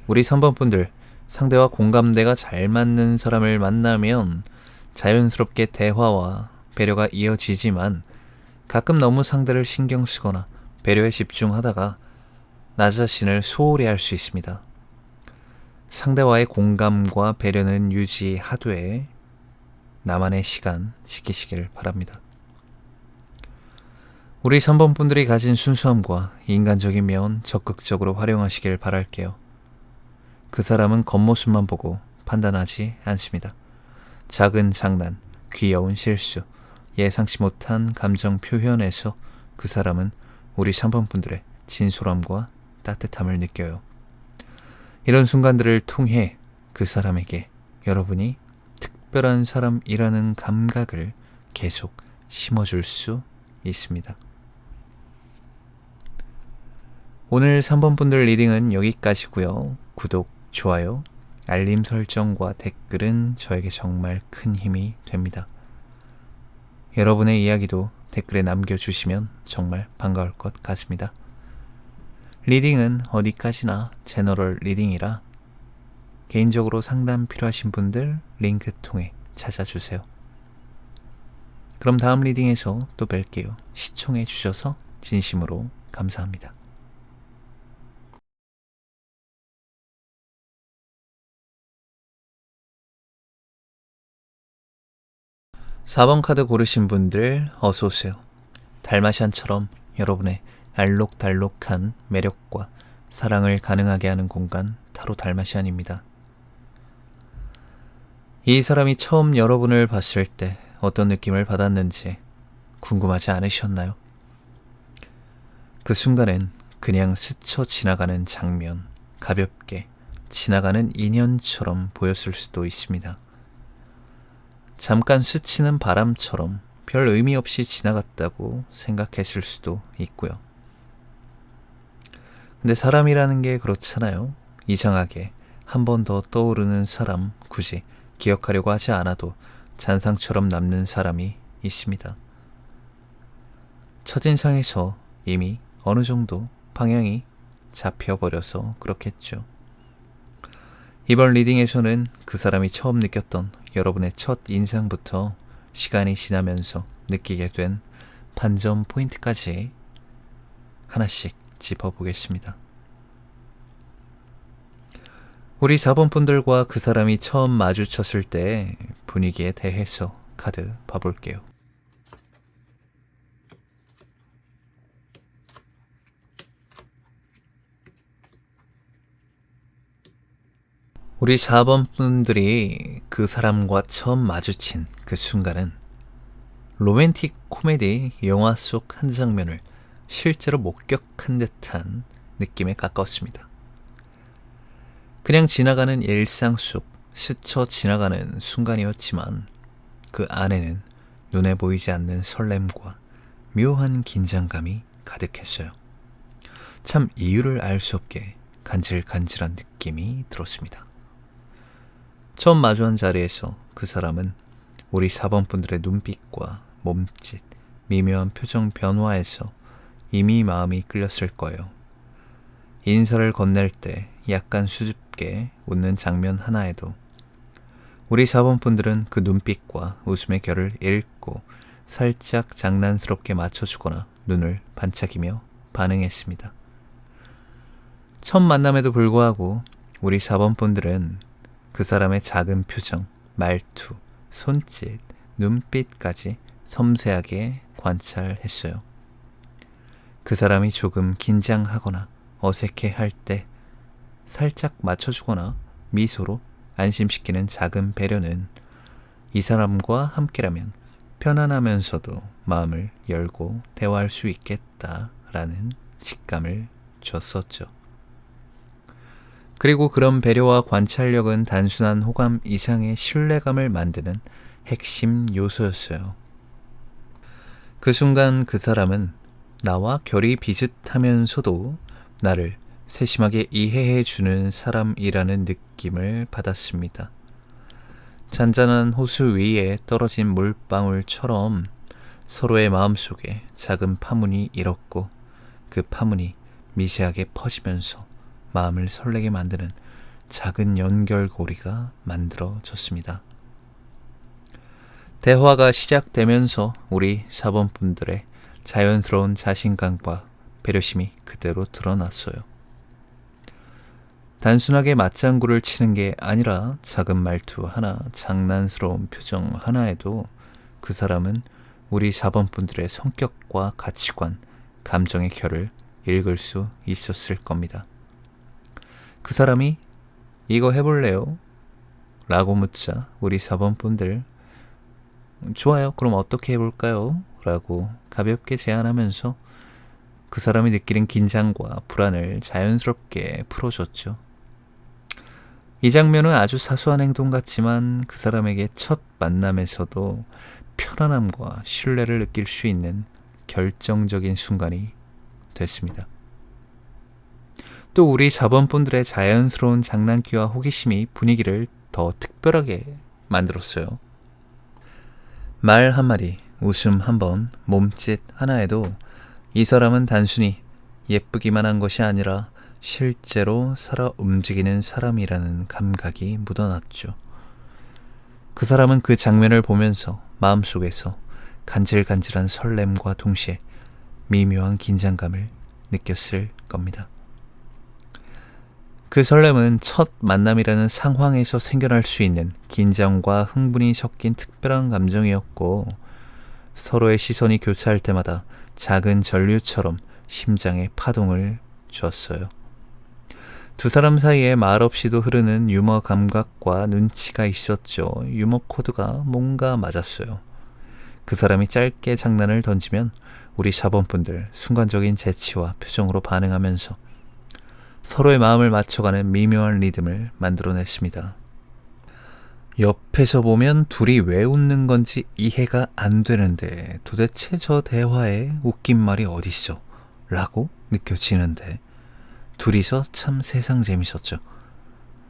우리 3번 분들 상대와 공감대가 잘 맞는 사람을 만나면 자연스럽게 대화와 배려가 이어지지만 가끔 너무 상대를 신경 쓰거나 배려에 집중하다가 나 자신을 소홀히 할 수 있습니다. 상대와의 공감과 배려는 유지하되 나만의 시간 지키시길 바랍니다. 우리 3번 분들이 가진 순수함과 인간적인 면 적극적으로 활용하시길 바랄게요. 그 사람은 겉모습만 보고 판단하지 않습니다. 작은 장난, 귀여운 실수, 예상치 못한 감정 표현에서 그 사람은 우리 3번 분들의 진솔함과 따뜻함을 느껴요. 이런 순간들을 통해 그 사람에게 여러분이 특별한 사람이라는 감각을 계속 심어줄 수 있습니다. 오늘 3번 분들 리딩은 여기까지고요. 구독, 좋아요, 알림 설정과 댓글은 저에게 정말 큰 힘이 됩니다. 여러분의 이야기도 댓글에 남겨주시면 정말 반가울 것 같습니다. 리딩은 어디까지나 제너럴 리딩이라 개인적으로 상담 필요하신 분들 링크 통해 찾아주세요. 그럼 다음 리딩에서 또 뵐게요. 시청해 주셔서 진심으로 감사합니다. 4번 카드 고르신 분들 어서오세요. 달마시안처럼 여러분의 알록달록한 매력과 사랑을 가능하게 하는 공간 타로 달마시안입니다. 이 사람이 처음 여러분을 봤을 때 어떤 느낌을 받았는지 궁금하지 않으셨나요? 그 순간엔 그냥 스쳐 지나가는 장면, 가볍게 지나가는 인연처럼 보였을 수도 있습니다. 잠깐 스치는 바람처럼 별 의미 없이 지나갔다고 생각했을 수도 있고요. 근데 사람이라는 게 그렇잖아요. 이상하게 한 번 더 떠오르는 사람, 굳이 기억하려고 하지 않아도 잔상처럼 남는 사람이 있습니다. 첫인상에서 이미 어느 정도 방향이 잡혀버려서 그렇겠죠. 이번 리딩에서는 그 사람이 처음 느꼈던 여러분의 첫 인상부터 시간이 지나면서 느끼게 된 반전 포인트까지 하나씩 짚어보겠습니다. 우리 4번 분들과 그 사람이 처음 마주쳤을 때 분위기에 대해서 카드 봐볼게요. 우리 4번 분들이 그 사람과 처음 마주친 그 순간은 로맨틱 코미디 영화 속 한 장면을 실제로 목격한 듯한 느낌에 가까웠습니다. 그냥 지나가는 일상 속 스쳐 지나가는 순간이었지만 그 안에는 눈에 보이지 않는 설렘과 묘한 긴장감이 가득했어요. 참 이유를 알 수 없게 간질간질한 느낌이 들었습니다. 처음 마주한 자리에서 그 사람은 우리 4번 분들의 눈빛과 몸짓, 미묘한 표정 변화에서 이미 마음이 끌렸을 거예요. 인사를 건넬 때 약간 수줍게 웃는 장면 하나에도 우리 4번 분들은 그 눈빛과 웃음의 결을 읽고 살짝 장난스럽게 맞춰주거나 눈을 반짝이며 반응했습니다. 첫 만남에도 불구하고 우리 4번 분들은 그 사람의 작은 표정, 말투, 손짓, 눈빛까지 섬세하게 관찰했어요. 그 사람이 조금 긴장하거나 어색해할 때 살짝 맞춰주거나 미소로 안심시키는 작은 배려는 이 사람과 함께라면 편안하면서도 마음을 열고 대화할 수 있겠다라는 직감을 줬었죠. 그리고 그런 배려와 관찰력은 단순한 호감 이상의 신뢰감을 만드는 핵심 요소였어요. 그 순간 그 사람은 나와 결이 비슷하면서도 나를 세심하게 이해해주는 사람이라는 느낌을 받았습니다. 잔잔한 호수 위에 떨어진 물방울처럼 서로의 마음속에 작은 파문이 일었고 그 파문이 미세하게 퍼지면서 마음을 설레게 만드는 작은 연결고리가 만들어졌습니다. 대화가 시작되면서 우리 4번 분들의 자연스러운 자신감과 배려심이 그대로 드러났어요. 단순하게 맞장구를 치는 게 아니라 작은 말투 하나, 장난스러운 표정 하나에도 그 사람은 우리 4번 분들의 성격과 가치관, 감정의 결을 읽을 수 있었을 겁니다. 그 사람이 이거 해볼래요? 라고 묻자 우리 4번 분들 좋아요. 그럼 어떻게 해볼까요? 라고 가볍게 제안하면서 그 사람이 느끼는 긴장과 불안을 자연스럽게 풀어줬죠. 이 장면은 아주 사소한 행동 같지만 그 사람에게 첫 만남에서도 편안함과 신뢰를 느낄 수 있는 결정적인 순간이 됐습니다. 또 우리 4번 분들의 자연스러운 장난기와 호기심이 분위기를 더 특별하게 만들었어요. 말 한마디, 웃음 한번, 몸짓 하나에도 이 사람은 단순히 예쁘기만 한 것이 아니라 실제로 살아 움직이는 사람이라는 감각이 묻어났죠. 그 사람은 그 장면을 보면서 마음속에서 간질간질한 설렘과 동시에 미묘한 긴장감을 느꼈을 겁니다. 그 설렘은 첫 만남이라는 상황에서 생겨날 수 있는 긴장과 흥분이 섞인 특별한 감정이었고 서로의 시선이 교차할 때마다 작은 전류처럼 심장에 파동을 줬어요. 두 사람 사이에 말없이도 흐르는 유머 감각과 눈치가 있었죠. 유머 코드가 뭔가 맞았어요. 그 사람이 짧게 장난을 던지면 우리 4번 분들 순간적인 재치와 표정으로 반응하면서 서로의 마음을 맞춰가는 미묘한 리듬을 만들어냈습니다. 옆에서 보면 둘이 왜 웃는 건지 이해가 안 되는데 도대체 저 대화에 웃긴 말이 어딨어? 라고 느껴지는데 둘이서 참 세상 재밌었죠.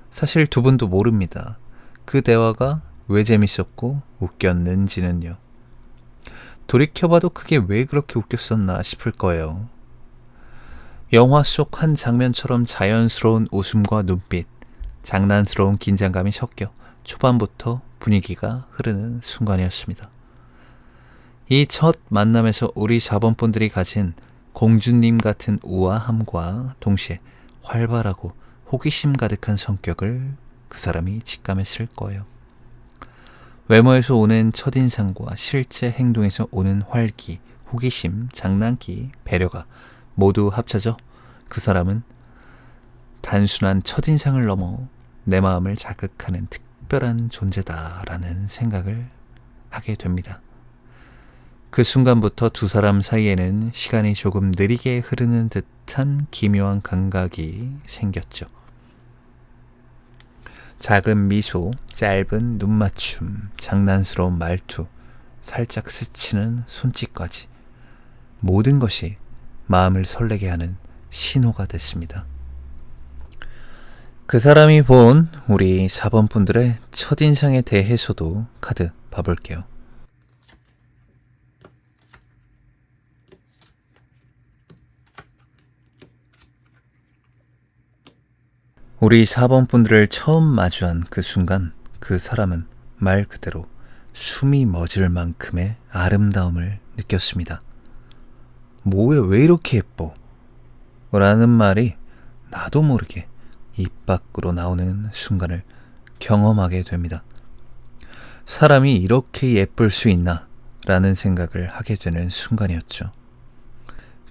사실 두 분도 모릅니다. 그 대화가 왜 재밌었고 웃겼는지는요. 돌이켜봐도 그게 왜 그렇게 웃겼었나 싶을 거예요. 영화 속 한 장면처럼 자연스러운 웃음과 눈빛, 장난스러운 긴장감이 섞여 초반부터 분위기가 흐르는 순간이었습니다. 이 첫 만남에서 우리 4번분들이 가진 공주님 같은 우아함과 동시에 활발하고 호기심 가득한 성격을 그 사람이 직감했을 거예요. 외모에서 오는 첫인상과 실제 행동에서 오는 활기, 호기심, 장난기, 배려가 모두 합쳐져 그 사람은 단순한 첫인상을 넘어 내 마음을 자극하는 특별한 존재다라는 생각을 하게 됩니다. 그 순간부터 두 사람 사이에는 시간이 조금 느리게 흐르는 듯한 기묘한 감각이 생겼죠. 작은 미소, 짧은 눈맞춤, 장난스러운 말투, 살짝 스치는 손짓까지 모든 것이 마음을 설레게 하는 신호가 됐습니다. 그 사람이 본 우리 4번분들의 첫인상에 대해서도 카드 봐볼게요. 우리 4번분들을 처음 마주한 그 순간 그 사람은 말 그대로 숨이 멎을 만큼의 아름다움을 느꼈습니다. 뭐야 왜 이렇게 예뻐? 라는 말이 나도 모르게 입 밖으로 나오는 순간을 경험하게 됩니다. 사람이 이렇게 예쁠 수 있나? 라는 생각을 하게 되는 순간이었죠.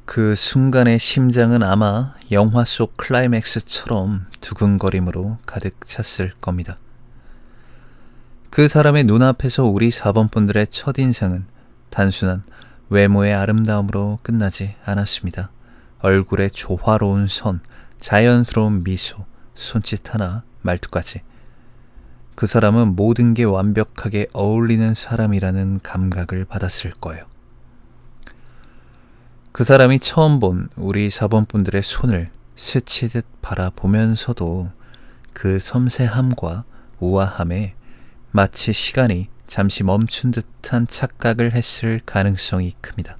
그 순간의 심장은 아마 영화 속 클라이맥스처럼 두근거림으로 가득 찼을 겁니다. 그 사람의 눈앞에서 우리 4번분들의 첫인상은 단순한 외모의 아름다움으로 끝나지 않았습니다. 얼굴의 조화로운 선, 자연스러운 미소, 손짓 하나, 말투까지. 그 사람은 모든 게 완벽하게 어울리는 사람이라는 감각을 받았을 거예요. 그 사람이 처음 본 우리 4번분들의 손을 스치듯 바라보면서도 그 섬세함과 우아함에 마치 시간이 잠시 멈춘 듯한 착각을 했을 가능성이 큽니다.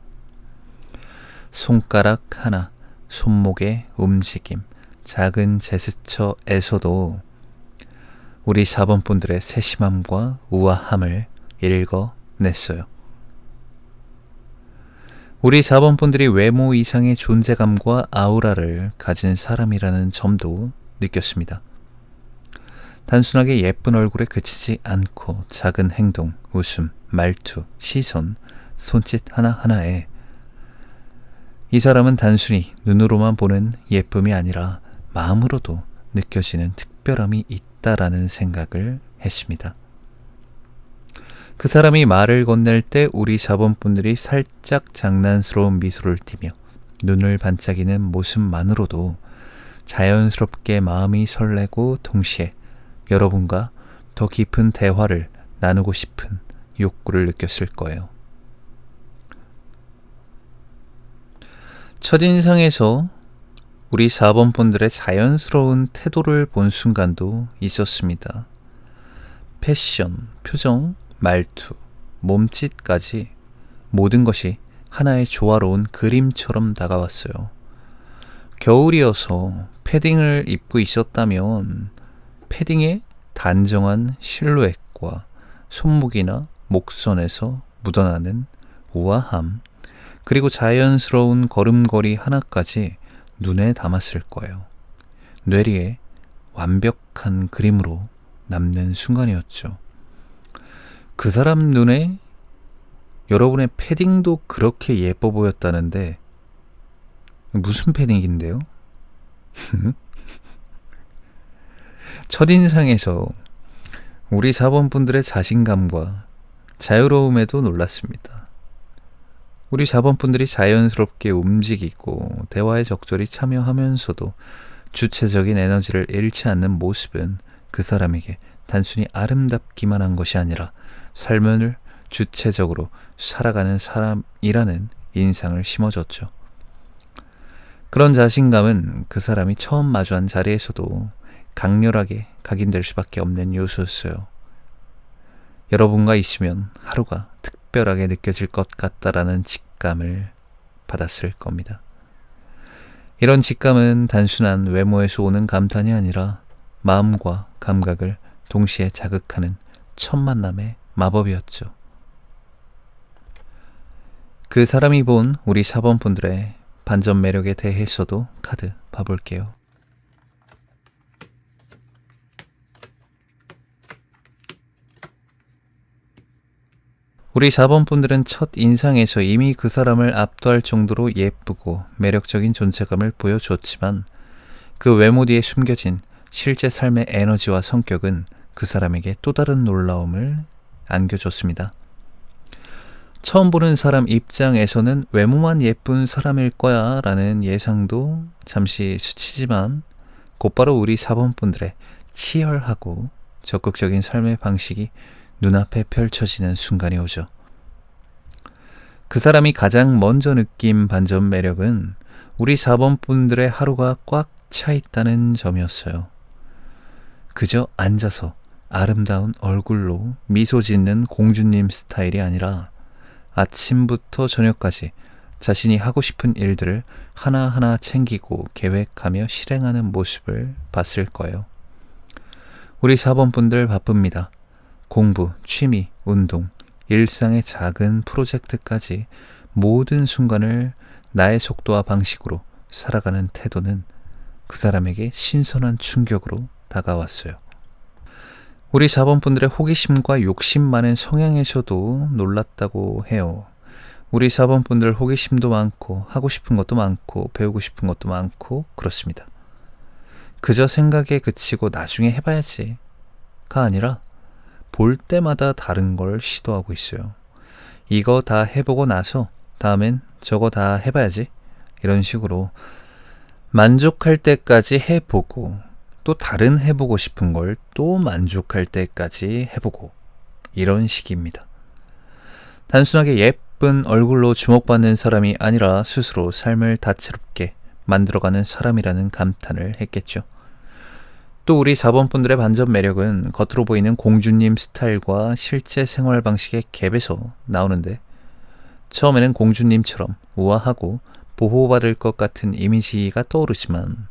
손가락 하나, 손목의 움직임, 작은 제스처에서도 우리 4번분들의 세심함과 우아함을 읽어냈어요. 우리 4번분들이 외모 이상의 존재감과 아우라를 가진 사람이라는 점도 느꼈습니다. 단순하게 예쁜 얼굴에 그치지 않고 작은 행동, 웃음, 말투, 시선, 손짓 하나하나에 이 사람은 단순히 눈으로만 보는 예쁨이 아니라 마음으로도 느껴지는 특별함이 있다라는 생각을 했습니다. 그 사람이 말을 건넬 때 우리 4번분들이 살짝 장난스러운 미소를 띠며 눈을 반짝이는 모습만으로도 자연스럽게 마음이 설레고 동시에 여러분과 더 깊은 대화를 나누고 싶은 욕구를 느꼈을 거예요. 첫인상에서 우리 4번분들의 자연스러운 태도를 본 순간도 있었습니다. 패션, 표정, 말투, 몸짓까지 모든 것이 하나의 조화로운 그림처럼 다가왔어요. 겨울이어서 패딩을 입고 있었다면 패딩의 단정한 실루엣과 손목이나 목선에서 묻어나는 우아함, 그리고 자연스러운 걸음걸이 하나까지 눈에 담았을 거예요. 뇌리에 완벽한 그림으로 남는 순간이었죠. 그 사람 눈에 여러분의 패딩도 그렇게 예뻐 보였다는데 무슨 패딩인데요? 첫인상에서 우리 4번분들의 자신감과 자유로움에도 놀랐습니다. 우리 4번분들이 자연스럽게 움직이고 대화에 적절히 참여하면서도 주체적인 에너지를 잃지 않는 모습은 그 사람에게 단순히 아름답기만 한 것이 아니라 삶을 주체적으로 살아가는 사람이라는 인상을 심어줬죠. 그런 자신감은 그 사람이 처음 마주한 자리에서도 강렬하게 각인될 수밖에 없는 요소였어요. 여러분과 있으면 하루가 특별하게 느껴질 것 같다라는 직감을 받았을 겁니다. 이런 직감은 단순한 외모에서 오는 감탄이 아니라 마음과 감각을 동시에 자극하는 첫 만남의 마법이었죠. 그 사람이 본 우리 4번 분들의 반전 매력에 대해서도 카드 봐볼게요. 우리 4번 분들은 첫 인상에서 이미 그 사람을 압도할 정도로 예쁘고 매력적인 존재감을 보여줬지만 그 외모 뒤에 숨겨진 실제 삶의 에너지와 성격은 그 사람에게 또 다른 놀라움을 안겨줬습니다. 처음 보는 사람 입장에서는 외모만 예쁜 사람일 거야 라는 예상도 잠시 스치지만 곧바로 우리 4번 분들의 치열하고 적극적인 삶의 방식이 눈앞에 펼쳐지는 순간이 오죠. 그 사람이 가장 먼저 느낀 반전 매력은 우리 4번 분들의 하루가 꽉 차 있다는 점이었어요. 그저 앉아서 아름다운 얼굴로 미소 짓는 공주님 스타일이 아니라 아침부터 저녁까지 자신이 하고 싶은 일들을 하나하나 챙기고 계획하며 실행하는 모습을 봤을 거예요. 우리 4번 분들 바쁩니다. 공부, 취미, 운동, 일상의 작은 프로젝트까지 모든 순간을 나의 속도와 방식으로 살아가는 태도는 그 사람에게 신선한 충격으로 다가왔어요. 우리 4번 분들의 호기심과 욕심 많은 성향에서도 놀랐다고 해요. 우리 4번 분들 호기심도 많고 하고 싶은 것도 많고 배우고 싶은 것도 많고 그렇습니다. 그저 생각에 그치고 나중에 해봐야지가 아니라 볼 때마다 다른 걸 시도하고 있어요. 이거 다 해보고 나서 다음엔 저거 다 해봐야지. 이런 식으로 만족할 때까지 해보고 또 다른 해보고 싶은 걸 또 만족할 때까지 해보고 이런 식입니다. 단순하게 예쁜 얼굴로 주목받는 사람이 아니라 스스로 삶을 다채롭게 만들어가는 사람이라는 감탄을 했겠죠. 또 우리 4번 분들의 반전 매력은 겉으로 보이는 공주님 스타일과 실제 생활 방식의 갭에서 나오는데 처음에는 공주님처럼 우아하고 보호받을 것 같은 이미지가 떠오르지만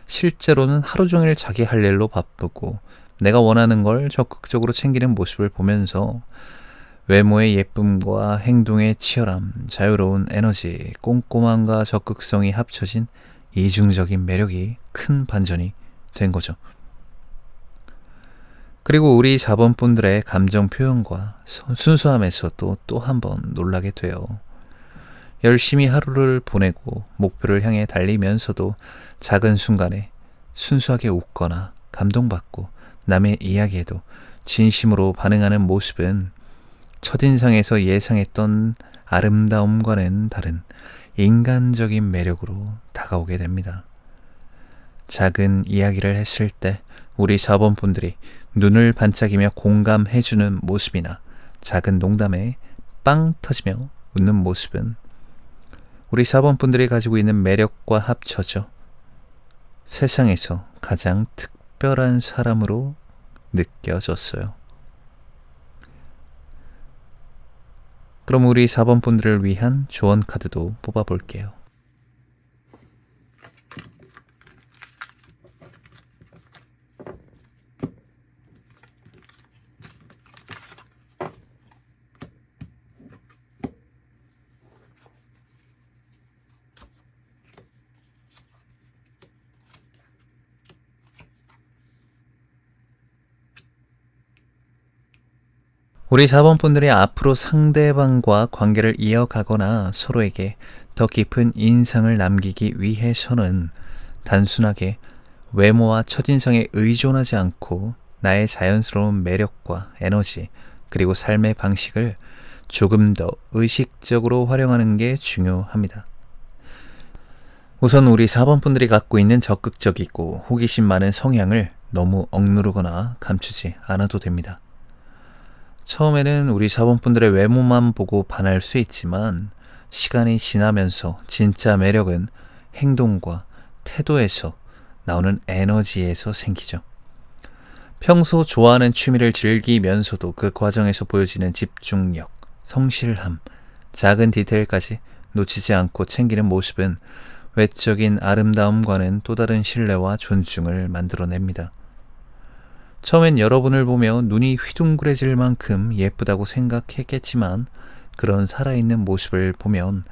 실제로는 하루 종일 자기 할 일로 바쁘고 내가 원하는 걸 적극적으로 챙기는 모습을 보면서 외모의 예쁨과 행동의 치열함, 자유로운 에너지, 꼼꼼함과 적극성이 합쳐진 이중적인 매력이 큰 반전이 된 거죠. 그리고 우리 4번 분들의 감정 표현과 순수함에서도 또 한 번 놀라게 돼요. 열심히 하루를 보내고 목표를 향해 달리면서도 작은 순간에 순수하게 웃거나 감동받고 남의 이야기에도 진심으로 반응하는 모습은 첫인상에서 예상했던 아름다움과는 다른 인간적인 매력으로 다가오게 됩니다. 작은 이야기를 했을 때 우리 4번 분들이 눈을 반짝이며 공감해주는 모습이나 작은 농담에 빵 터지며 웃는 모습은 우리 4번 분들이 가지고 있는 매력과 합쳐져 세상에서 가장 특별한 사람으로 느껴졌어요. 그럼 우리 4번 분들을 위한 조언 카드도 뽑아볼게요. 우리 4번 분들이 앞으로 상대방과 관계를 이어가거나 서로에게 더 깊은 인상을 남기기 위해서는 단순하게 외모와 첫인상에 의존하지 않고 나의 자연스러운 매력과 에너지 그리고 삶의 방식을 조금 더 의식적으로 활용하는 게 중요합니다. 우선 우리 4번 분들이 갖고 있는 적극적이고 호기심 많은 성향을 너무 억누르거나 감추지 않아도 됩니다. 처음에는 우리 4번 분들의 외모만 보고 반할 수 있지만 시간이 지나면서 진짜 매력은 행동과 태도에서 나오는 에너지에서 생기죠. 평소 좋아하는 취미를 즐기면서도 그 과정에서 보여지는 집중력, 성실함, 작은 디테일까지 놓치지 않고 챙기는 모습은 외적인 아름다움과는 또 다른 신뢰와 존중을 만들어냅니다. 처음엔 여러분을 보며 눈이 휘둥그레질 만큼 예쁘다고 생각했겠지만 그런 살아있는 모습을 보면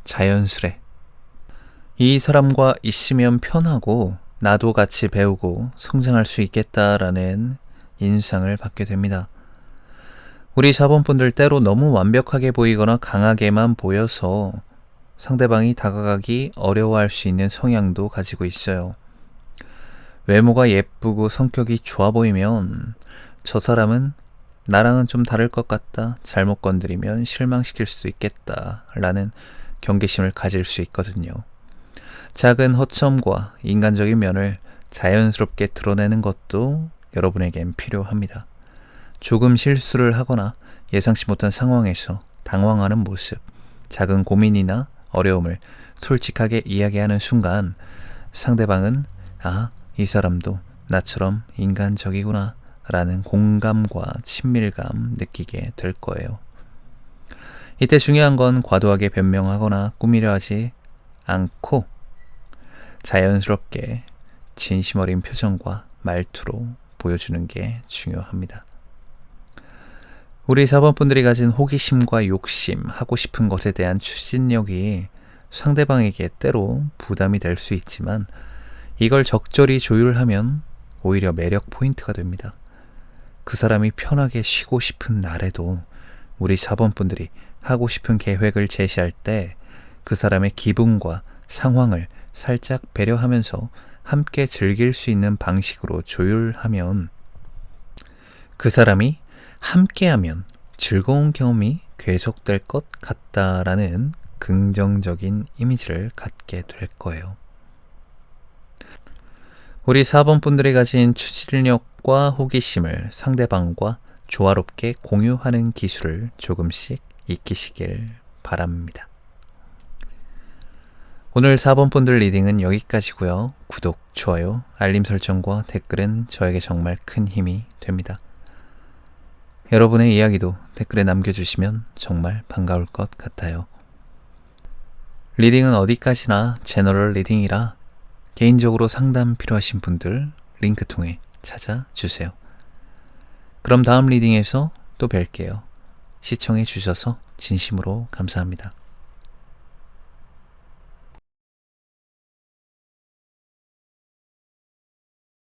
자연스레 이 사람과 있으면 편하고 나도 같이 배우고 성장할 수 있겠다라는 인상을 받게 됩니다. 우리 4번분들 때로 너무 완벽하게 보이거나 강하게만 보여서 상대방이 다가가기 어려워할 수 있는 성향도 가지고 있어요. 외모가 예쁘고 성격이 좋아 보이면 저 사람은 나랑은 좀 다를 것 같다, 잘못 건드리면 실망시킬 수도 있겠다 라는 경계심을 가질 수 있거든요. 작은 허점과 인간적인 면을 자연스럽게 드러내는 것도 여러분에겐 필요합니다. 조금 실수를 하거나 예상치 못한 상황에서 당황하는 모습, 작은 고민이나 어려움을 솔직하게 이야기하는 순간 상대방은 이 사람도 나처럼 인간적이구나 라는 공감과 친밀감 느끼게 될 거예요. 이때 중요한 건 과도하게 변명하거나 꾸미려 하지 않고 자연스럽게 진심 어린 표정과 말투로 보여주는 게 중요합니다. 우리 4번분들이 가진 호기심과 욕심, 하고 싶은 것에 대한 추진력이 상대방에게 때로 부담이 될 수 있지만 이걸 적절히 조율하면 오히려 매력 포인트가 됩니다. 그 사람이 편하게 쉬고 싶은 날에도 우리 4번분들이 하고 싶은 계획을 제시할 때 그 사람의 기분과 상황을 살짝 배려하면서 함께 즐길 수 있는 방식으로 조율하면 그 사람이 함께하면 즐거운 경험이 계속될 것 같다라는 긍정적인 이미지를 갖게 될 거예요. 우리 4번분들이 가진 추진력과 호기심을 상대방과 조화롭게 공유하는 기술을 조금씩 익히시길 바랍니다. 오늘 4번분들 리딩은 여기까지고요. 구독, 좋아요, 알림 설정과 댓글은 저에게 정말 큰 힘이 됩니다. 여러분의 이야기도 댓글에 남겨주시면 정말 반가울 것 같아요. 리딩은 어디까지나 제너럴 리딩이라 개인적으로 상담 필요하신 분들 링크 통해 찾아주세요. 그럼 다음 리딩에서 또 뵐게요. 시청해 주셔서 진심으로 감사합니다.